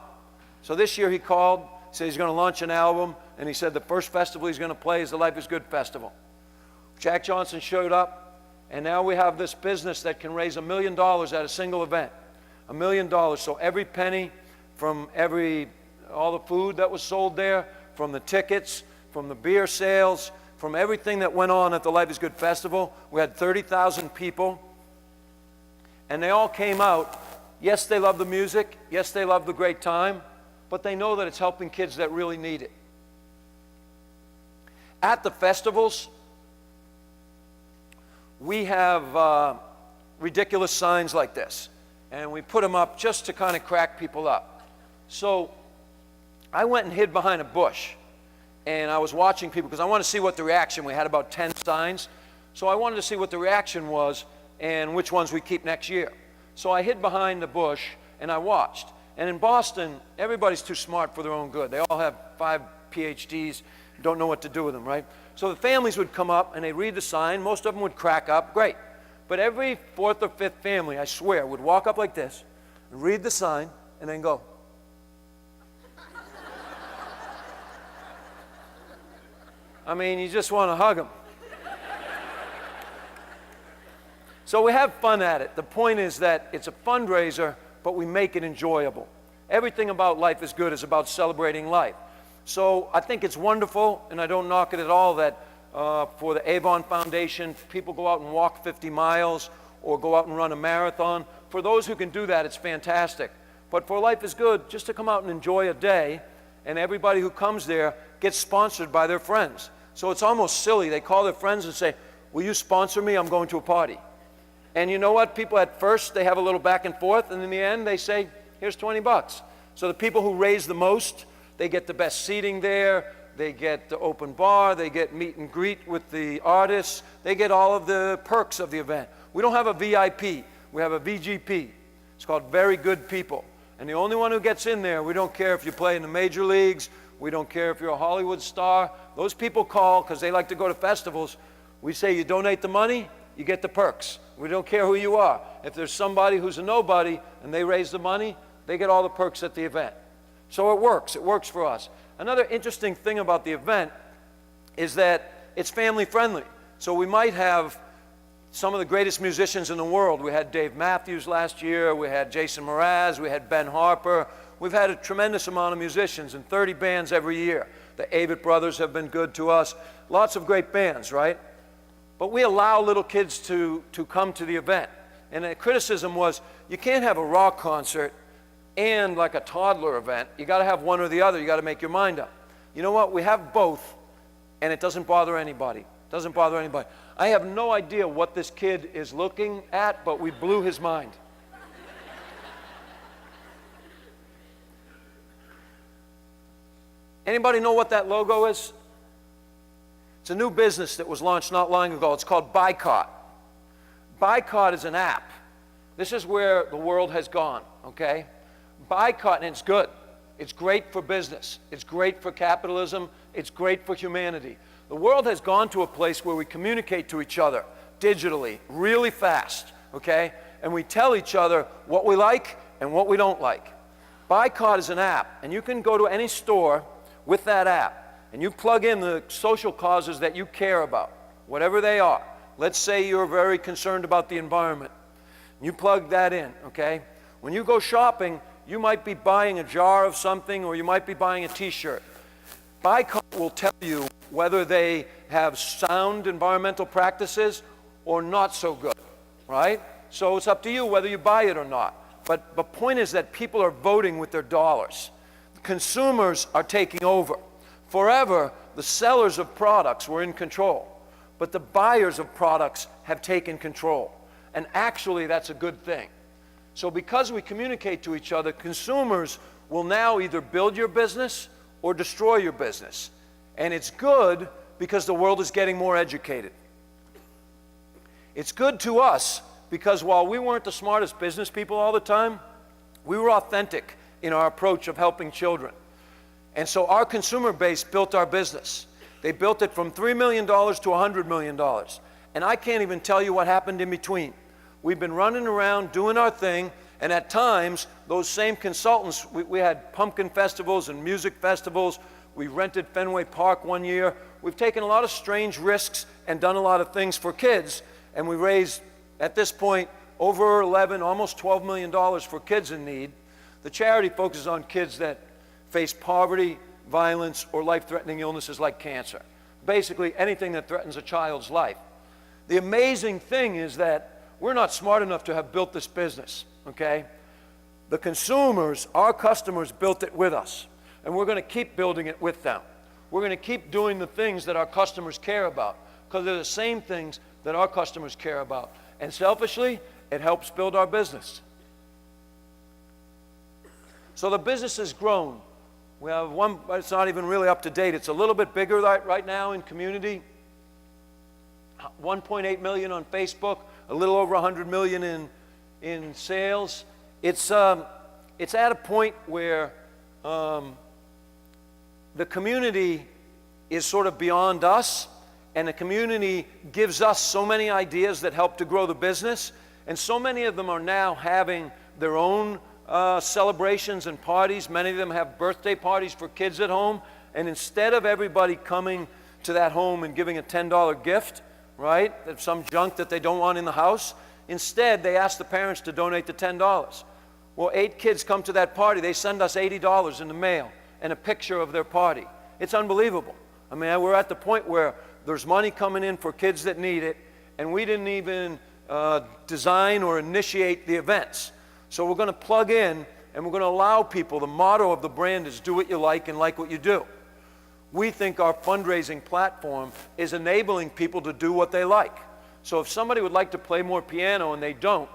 So this year he called, said he's going to launch an album, and he said the first festival he's going to play is the Life is Good Festival. Jack Johnson showed up, and now we have this business that can raise $1 million at a single event. $1 million. So every penny from all the food that was sold there, from the tickets, from the beer sales, from everything that went on at the Life is Good Festival, we had 30,000 people. And they all came out. Yes, they love the music. Yes, they love the great time. But they know that it's helping kids that really need it. At the festivals, we have ridiculous signs like this, and we put them up just to kind of crack people up. So I went and hid behind a bush, and I was watching people because I wanted to see what the reaction. We had about 10 signs, so I wanted to see what the reaction was and which ones we keep next year. So I hid behind the bush and I watched. And in Boston, everybody's too smart for their own good. They all have 5 PhDs, don't know what to do with them, right? So the families would come up and they'd read the sign. Most of them would crack up, great. But every 4th or 5th family, I swear, would walk up like this, read the sign, and then go. I mean, you just want to hug them. So we have fun at it. The point is that it's a fundraiser, but we make it enjoyable. Everything about Life is Good is about celebrating life. So I think it's wonderful, and I don't knock it at all, that for the Avon Foundation, people go out and walk 50 miles or go out and run a marathon. For those who can do that, it's fantastic. But for Life is Good, just to come out and enjoy a day, and everybody who comes there gets sponsored by their friends. So it's almost silly. They call their friends and say, will you sponsor me? I'm going to a party. And you know what? People at first, they have a little back and forth, and in the end, they say, here's 20 bucks. So the people who raise the most, they get the best seating there, they get the open bar, they get meet and greet with the artists, they get all of the perks of the event. We don't have a VIP, we have a VGP. It's called Very Good People. And the only one who gets in there, we don't care if you play in the major leagues, we don't care if you're a Hollywood star. Those people call because they like to go to festivals. We say you donate the money, you get the perks. We don't care who you are. If there's somebody who's a nobody and they raise the money, they get all the perks at the event. So it works for us. Another interesting thing about the event is that it's family friendly. So we might have some of the greatest musicians in the world. We had Dave Matthews last year, we had Jason Mraz, we had Ben Harper. We've had a tremendous amount of musicians and 30 bands every year. The Avett Brothers have been good to us. Lots of great bands, right? But we allow little kids to come to the event. And the criticism was, you can't have a rock concert and like a toddler event. You got to have one or the other. You got to make your mind up. You know what? We have both, and it doesn't bother anybody. It doesn't bother anybody. I have no idea what this kid is looking at, but we blew his mind. Anybody know what that logo is? It's a new business that was launched not long ago. It's called Boycott. Buycott is an app. This is where the world has gone, okay? Buycott, and it's good. It's great for business. It's great for capitalism. It's great for humanity. The world has gone to a place where we communicate to each other digitally, really fast, okay? And we tell each other what we like and what we don't like. Buycott is an app, and you can go to any store with that app, and you plug in the social causes that you care about, whatever they are. Let's say you're very concerned about the environment. You plug that in, okay? When you go shopping, you might be buying a jar of something, or you might be buying a t-shirt. Buycott will tell you whether they have sound environmental practices or not so good, right? So it's up to you whether you buy it or not. But the point is that people are voting with their dollars. Consumers are taking over. Forever, the sellers of products were in control, but the buyers of products have taken control. And actually, that's a good thing. So because we communicate to each other, consumers will now either build your business or destroy your business. And it's good because the world is getting more educated. It's good to us because while we weren't the smartest business people all the time, we were authentic in our approach of helping children. And so our consumer base built our business. They built it from $3 million to $100 million. And I can't even tell you what happened in between. We've been running around doing our thing, and at times, those same consultants, we had pumpkin festivals and music festivals. We rented Fenway Park one year. We've taken a lot of strange risks and done a lot of things for kids, and we raised, at this point, over 11, almost $12 million for kids in need. The charity focuses on kids that face poverty, violence, or life-threatening illnesses like cancer. Basically, anything that threatens a child's life. The amazing thing is that we're not smart enough to have built this business, okay? The consumers, our customers, built it with us, and we're going to keep building it with them. We're going to keep doing the things that our customers care about, because they're the same things that our customers care about. And selfishly, it helps build our business. So the business has grown. We have one, but it's not even really up to date. It's a little bit bigger right now in community. 1.8 million on Facebook, a little over 100 million in sales. It's at a point where the community is sort of beyond us, and the community gives us so many ideas that help to grow the business, and so many of them are now having their own celebrations and parties. Many of them have birthday parties for kids at home, and instead of everybody coming to that home and giving a $10 gift, right, of some junk that they don't want in the house, instead they ask the parents to donate the $10. Well, 8 kids come to that party. They send us $80 in the mail and a picture of their party. It's unbelievable. I mean, we're at the point where there's money coming in for kids that need it, and we didn't even design or initiate the events. So we're going to plug in, and we're going to allow people. The motto of the brand is do what you like and like what you do. We think our fundraising platform is enabling people to do what they like. So if somebody would like to play more piano and they don't,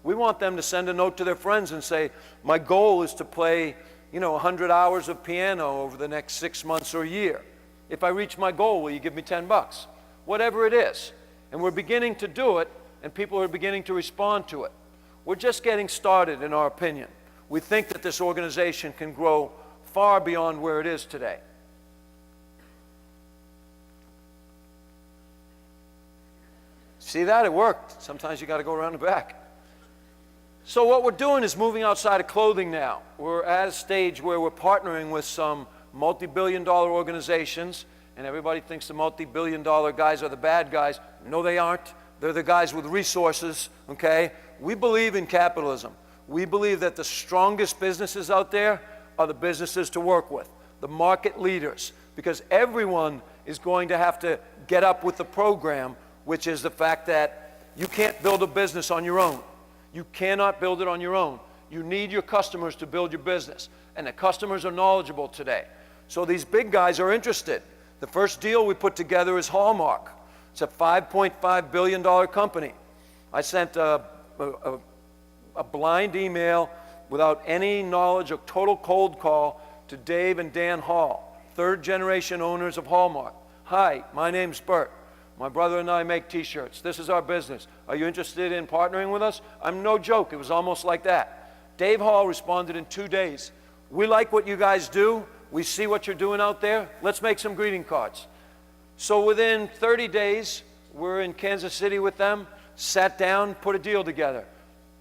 we want them to send a note to their friends and say, my goal is to play, 100 hours of piano over the next 6 months or a year. If I reach my goal, will you give me $10? Whatever it is. And we're beginning to do it, and people are beginning to respond to it. We're just getting started, in our opinion. We think that this organization can grow far beyond where it is today. See that? It worked. Sometimes you got to go around the back. So what we're doing is moving outside of clothing now. We're at a stage where we're partnering with some multi-billion-dollar organizations, and everybody thinks the multi-billion-dollar guys are the bad guys. No, they aren't. They're the guys with resources, okay? We believe in capitalism. We believe that the strongest businesses out there are the businesses to work with, the market leaders, because everyone is going to have to get up with the program, which is the fact that you can't build a business on your own. You cannot build it on your own. You need your customers to build your business, and the customers are knowledgeable today. So these big guys are interested. The first deal we put together is Hallmark. It's a $5.5 billion company. I sent a blind email without any knowledge, a total cold call to Dave and Dan Hall, third-generation owners of Hallmark. Hi, my name's Bert. My brother and I make t-shirts. This is our business. Are you interested in partnering with us? I'm no joke. It was almost like that. Dave Hall responded in 2 days. We like what you guys do. We see what you're doing out there. Let's make some greeting cards. So within 30 days, we're in Kansas City with them, sat down, put a deal together.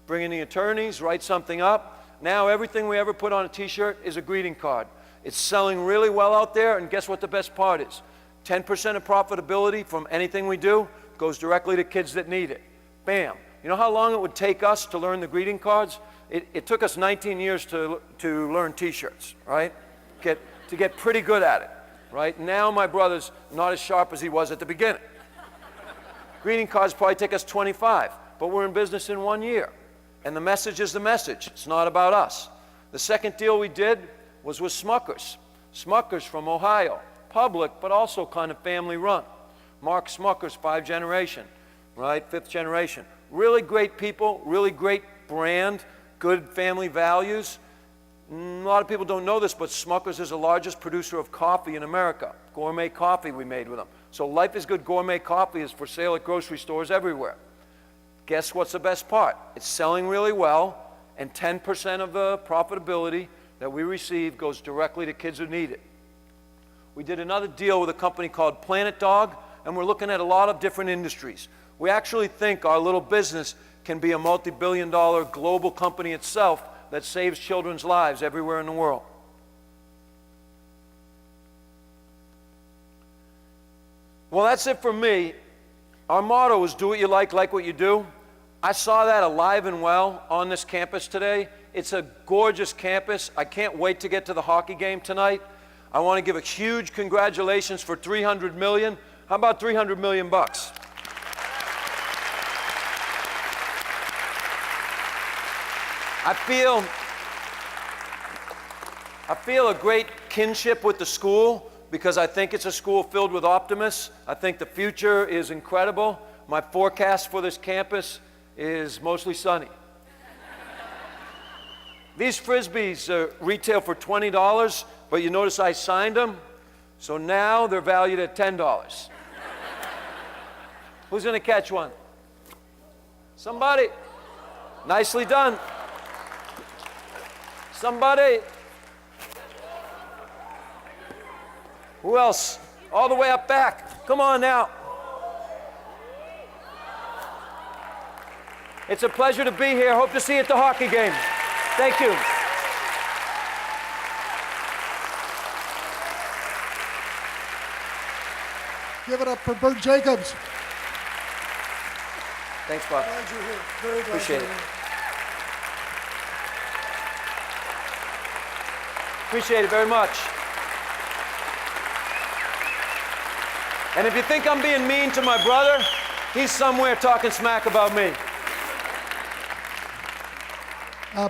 Bring in the attorneys, write something up. Now everything we ever put on a t-shirt is a greeting card. It's selling really well out there, and guess what the best part is? 10% of profitability from anything we do goes directly to kids that need it. Bam. You know how long it would take us to learn the greeting cards? It took us 19 years to learn t-shirts, right? To get pretty good at it, right? Now my brother's not as sharp as he was at the beginning. Greeting cards probably take us 25, but we're in business in 1 year. And the message is the message. It's not about us. The second deal we did was with Smuckers. Smuckers from Ohio. Public, but also kind of family run. Mark Smuckers, 5th generation, right? 5th generation. Really great people, really great brand, good family values. A lot of people don't know this, but Smuckers is the largest producer of coffee in America. Gourmet coffee we made with them. So Life is Good gourmet coffee is for sale at grocery stores everywhere. Guess what's the best part? It's selling really well, and 10% of the profitability that we receive goes directly to kids who need it. We did another deal with a company called Planet Dog, and we're looking at a lot of different industries. We actually think our little business can be a multi-billion-dollar global company itself that saves children's lives everywhere in the world. Well, that's it for me. Our motto is do what you like what you do. I saw that alive and well on this campus today. It's a gorgeous campus. I can't wait to get to the hockey game tonight. I want to give a huge congratulations for $300 million. How about $300 million bucks? I feel a great kinship with the school because I think it's a school filled with optimists. I think the future is incredible. My forecast for this campus is mostly sunny. These Frisbees retail for $20, but you notice I signed them, so now they're valued at $10. Who's going to catch one? Somebody. Nicely done. Somebody. Who else? All the way up back. Come on now. It's a pleasure to be here. Hope to see you at the hockey game. Thank you. Give it up for Bert Jacobs. Thanks, Bob. Glad you're here. Very glad Appreciate you're it. here. Appreciate it very much. And if you think I'm being mean to my brother, he's somewhere talking smack about me.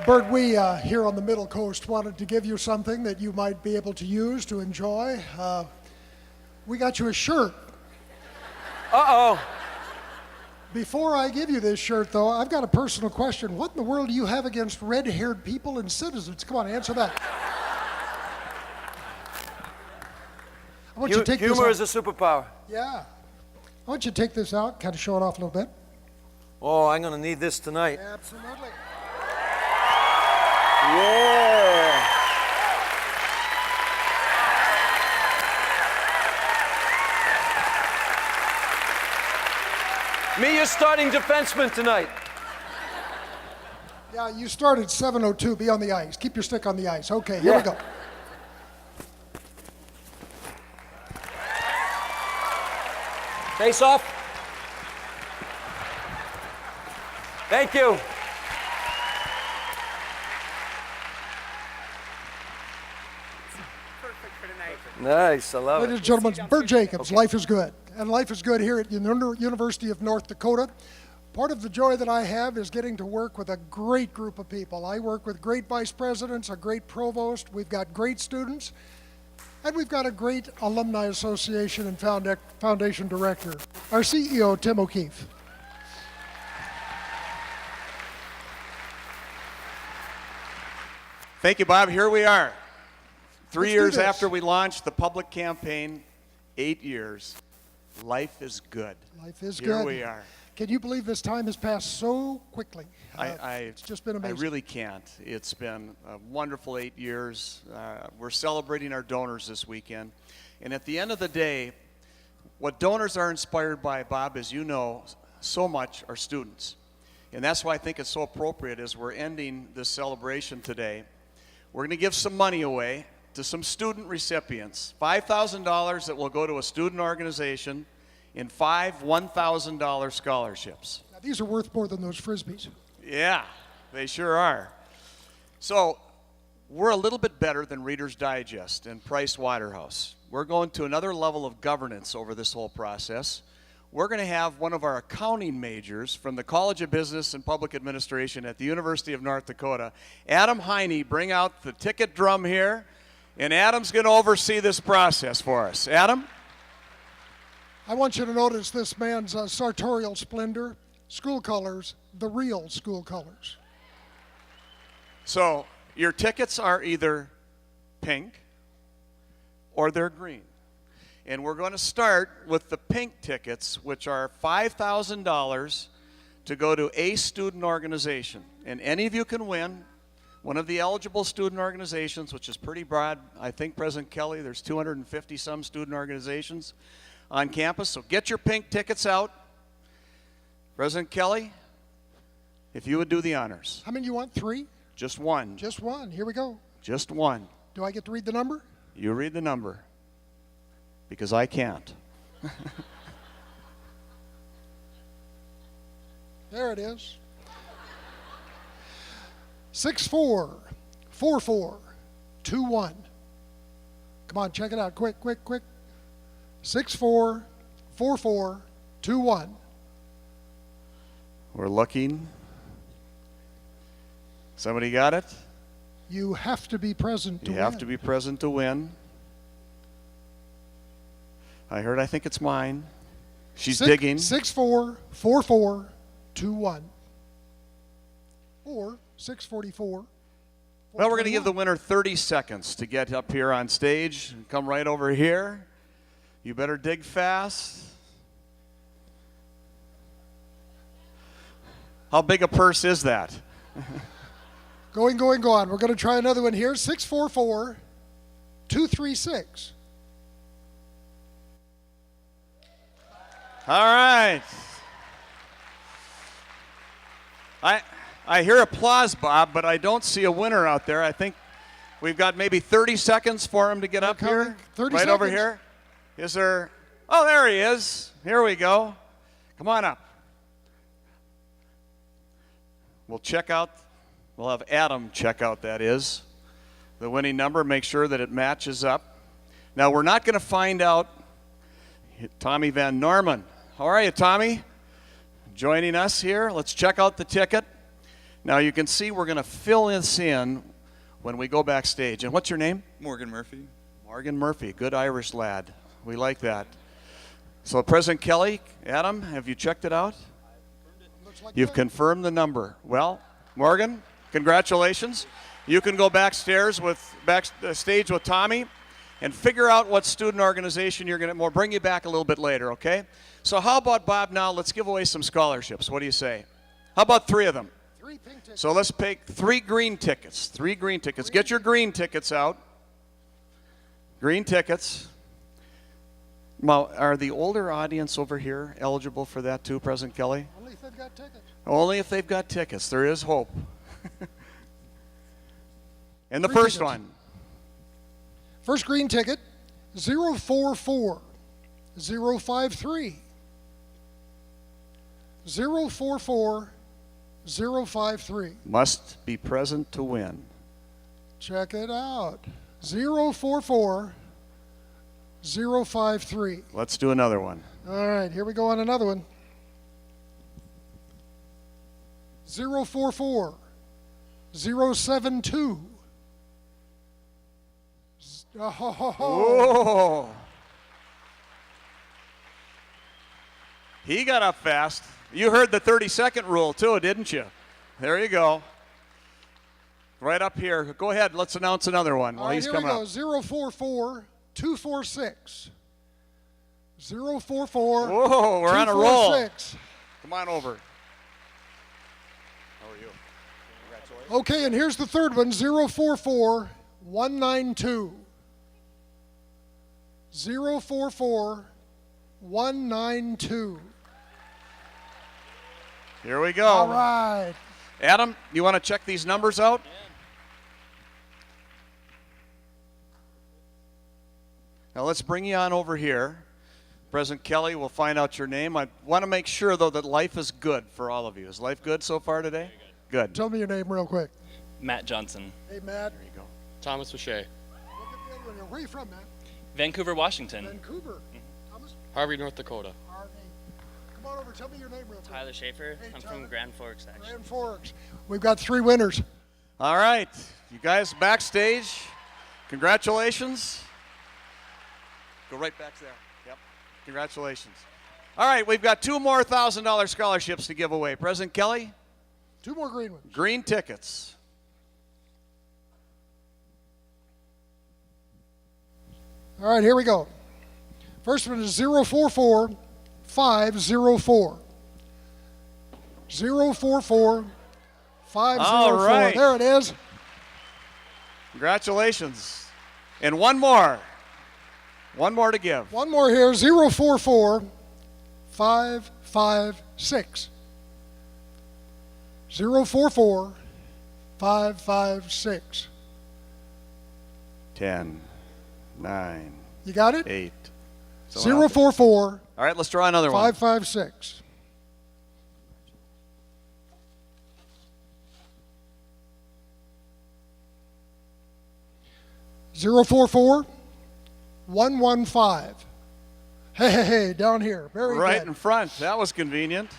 Bert, we here on the Middle Coast wanted to give you something that you might be able to use to enjoy. We got you a shirt. Uh-oh. Before I give you this shirt, though, I've got a personal question. What in the world do you have against red-haired people and citizens? Come on, answer that. I want you to take this Humor out. is a superpower. Yeah. I want you to take this out, kind of show it off a little bit. Oh, I'm going to need this tonight. Absolutely. Yeah. Me, your starting defenseman tonight. Yeah, you started 7:02. Be on the ice. Keep your stick on the ice. Okay, here we go. Face off. Thank you. Nice, I love Ladies it. and gentlemen, it's Bert Jacobs, Life is Good. And life is good here at the University of North Dakota. Part of the joy that I have is getting to work with a great group of people. I work with great vice presidents, a great provost, we've got great students, and we've got a great Alumni Association and Foundation Director, our CEO, Tim O'Keefe. Thank you, Bob. Here we are. 3 Let's do years this. after we launched the public campaign, 8 years. Life is good. Life is Here good. we are. Can you believe this time has passed so quickly? It's just been amazing. I really can't. It's been a wonderful 8 years. We're celebrating our donors this weekend. And at the end of the day, what donors are inspired by, Bob, as you know, so much are students. And that's why I think it's so appropriate as we're ending this celebration today. We're going to give some money away to some student recipients, $5,000 that will go to a student organization in 5 $1,000 scholarships. Now, these are worth more than those Frisbees. Yeah, they sure are. So we're a little bit better than Reader's Digest and Price Waterhouse. We're going to another level of governance over this whole process. We're going to have one of our accounting majors from the College of Business and Public Administration at the University of North Dakota, Adam Heine, bring out the ticket drum here, and Adam's going to oversee this process for us. Adam? I want you to notice this man's sartorial splendor, school colors, the real school colors. So your tickets are either pink or they're green. And we're going to start with the pink tickets, which are $5,000 to go to a student organization. And any of you can win one of the eligible student organizations, which is pretty broad. I think, President Kelly, there's 250 some student organizations on campus. So get your pink tickets out. President Kelly, if you would do the honors. How many you want? 3? Just one. Just one. Here we go. Just one. Do I get to read the number? You read the number. Because I can't. There it is. 644421. Come on, check it out. Quick, quick, quick. 644421. We're looking. Somebody got it? You have to be present to win. You have to be present to win. I think it's mine. She's digging. 644421. Or 644. Well, we're going to give the winner 30 seconds to get up here on stage and come right over here. You better dig fast. How big a purse is that? Going, going, go on. We're going to try another one here. 644236. All right. I hear applause, Bob, but I don't see a winner out there. I think we've got maybe 30 seconds for him to get up here. 30 right seconds. Over here. Is there? Oh, there he is. Here we go. Come on up. We'll have Adam check out, that is, the winning number, make sure that it matches up. Now, we're not going to find out. Tommy Van Norman. How are you, Tommy? Joining us here. Let's check out the ticket. Now, you can see we're going to fill this in when we go backstage. And what's your name? Morgan Murphy. Morgan Murphy. Good Irish lad. We like that. So, President Kelly, Adam, have you checked it out? You've confirmed the number. Well, Morgan, congratulations. You can go backstage with Tommy and figure out what student organization you're going to. We'll bring you back a little bit later, okay? So how about, Bob, now let's give away some scholarships. What do you say? How about 3 of them? 3 pink tickets. So let's pick 3 green tickets. 3 green tickets. Get your green tickets out. Green tickets. Now, are the older audience over here eligible for that too, President Kelly? Only if they've got tickets. Only if they've got tickets. There is hope. And the 3 first tickets. one. First green ticket, 044053. 044053. Must be present to win. Check it out. 044053. Let's do another one. All right, here we go on another one. 044072. Oh. He got up fast. You heard the 30-second rule too, didn't you? There you go. Right up here. Go ahead. Let's announce another one while he's coming up. Here we go. 044246. 044. Whoa, we're on a roll. 246. Come on over. How are you? Congratulations. Okay, and here's the third one, 044 192. 044 192. Here we go. All right. Adam, you want to check these numbers out? Now let's bring you on over here. President Kelly will find out your name. I want to make sure, though, that life is good for all of you. Is life good so far today? Good. Tell me your name real quick. Matt Johnson. Hey, Matt. There you go. Thomas O'Shea. Look at the other one here. Where are you from, Matt? Vancouver, Washington. Vancouver. Thomas? Harvey, North Dakota. Harvey. Come on over. Tell me your name real quick. Tyler Schaefer. Hey, I'm Tyler. from Grand Forks, actually. Grand Forks. We've got 3 winners. All right. You guys backstage, congratulations. Go right back there. Yep. Congratulations. All right, we've got 2 more $1,000 scholarships to give away. President Kelly? 2 more green ones. Green tickets. All right, here we go. First one is 044 504. 044 504. All right. There it is. Congratulations. And one more. One more to give. One more here, 044 556. 044 556. 10, 9. You got it? 8. 044 All right, let's draw another one. 556. Zero 44 115. Hey, down here. Very right good. in front. That was convenient.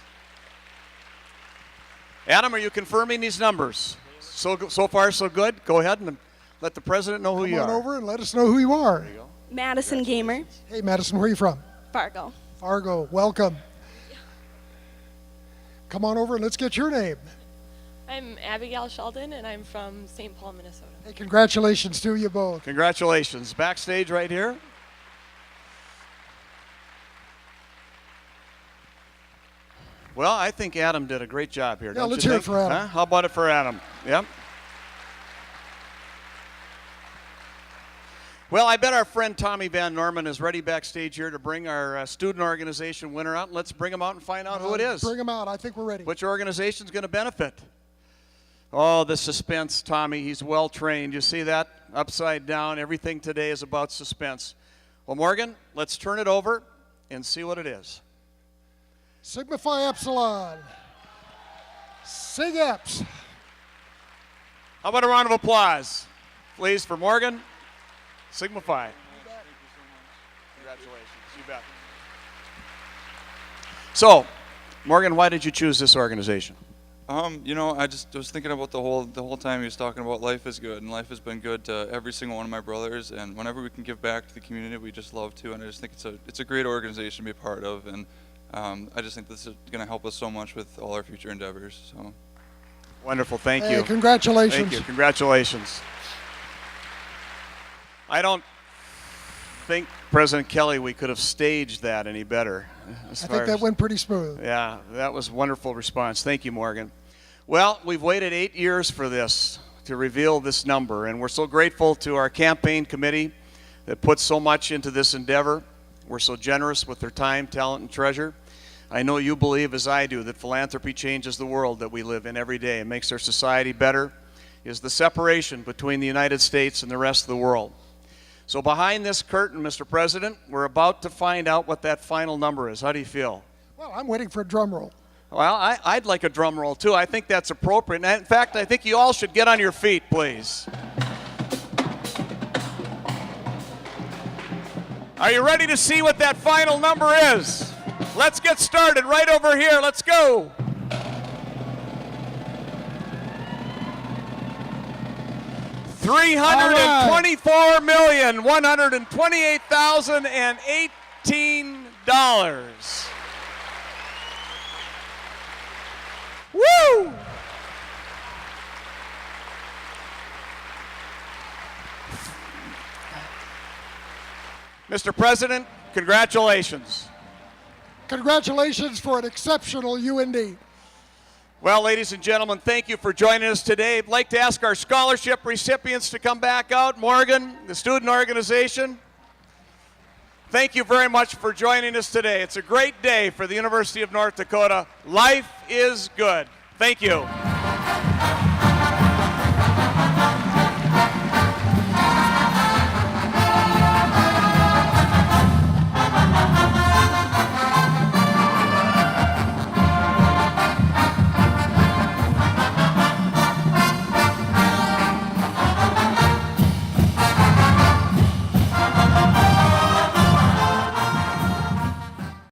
Adam, are you confirming these numbers? So far, so good. Go ahead and let the president know who you Come on are. over and let us know who you are. There you go. Madison Gamer. Hey, Madison, where are you from? Fargo. Fargo. Welcome. Come on over and let's get your name. I'm Abigail Sheldon, and I'm from St. Paul, Minnesota. Hey, congratulations to you both. Congratulations. Backstage right here. Well, I think Adam did a great job here. Yeah, don't let's you hear it think? for Adam. Huh? How about it for Adam? Yep. Well, I bet our friend Tommy Van Norman is ready backstage here to bring our student organization winner out. Let's bring him out and find out who it is. Bring him out. I think we're ready. Which organization's going to benefit? Oh, the suspense, Tommy. He's well trained. You see that? Upside down. Everything today is about suspense. Well, Morgan, let's turn it over and see what it is. Sigma Phi Epsilon. Sig Eps. How about a round of applause, please, for Morgan? Sigma Phi. Congratulations. You bet. So, Morgan, why did you choose this organization? You know, I was thinking about the whole time he was talking about life is good, and life has been good to every single one of my brothers, and whenever we can give back to the community, we just love to, and I just think it's a great organization to be a part of, and I just think this is going to help us so much with all our future endeavors. So. Wonderful. Thank Hey, you. congratulations. Thank you. Congratulations. I don't think, President Kelly, we could have staged that any better. I think that went pretty smooth. Yeah, that was a wonderful response. Thank you, Morgan. Well, we've waited 8 years for this, to reveal this number, and we're so grateful to our campaign committee that put so much into this endeavor. We're so generous with their time, talent, and treasure. I know you believe, as I do, that philanthropy changes the world that we live in every day and makes our society better, is the separation between the United States and the rest of the world. So behind this curtain, Mr. President, we're about to find out what that final number is. How do you feel? Well, I'm waiting for a drum roll. Well, I'd like a drum roll, too. I think that's appropriate. And in fact, I think you all should get on your feet, please. Are you ready to see what that final number is? Let's get started right over here. Let's go. $324,128,018. Woo! Mr. President, Congratulations. Congratulations for an exceptional UND. Well, ladies and gentlemen, thank you for joining us today. I'd like to ask our scholarship recipients to come back out. Morgan, the student organization, thank you very much for joining us today. It's a great day for the University of North Dakota. Life is good. Thank you.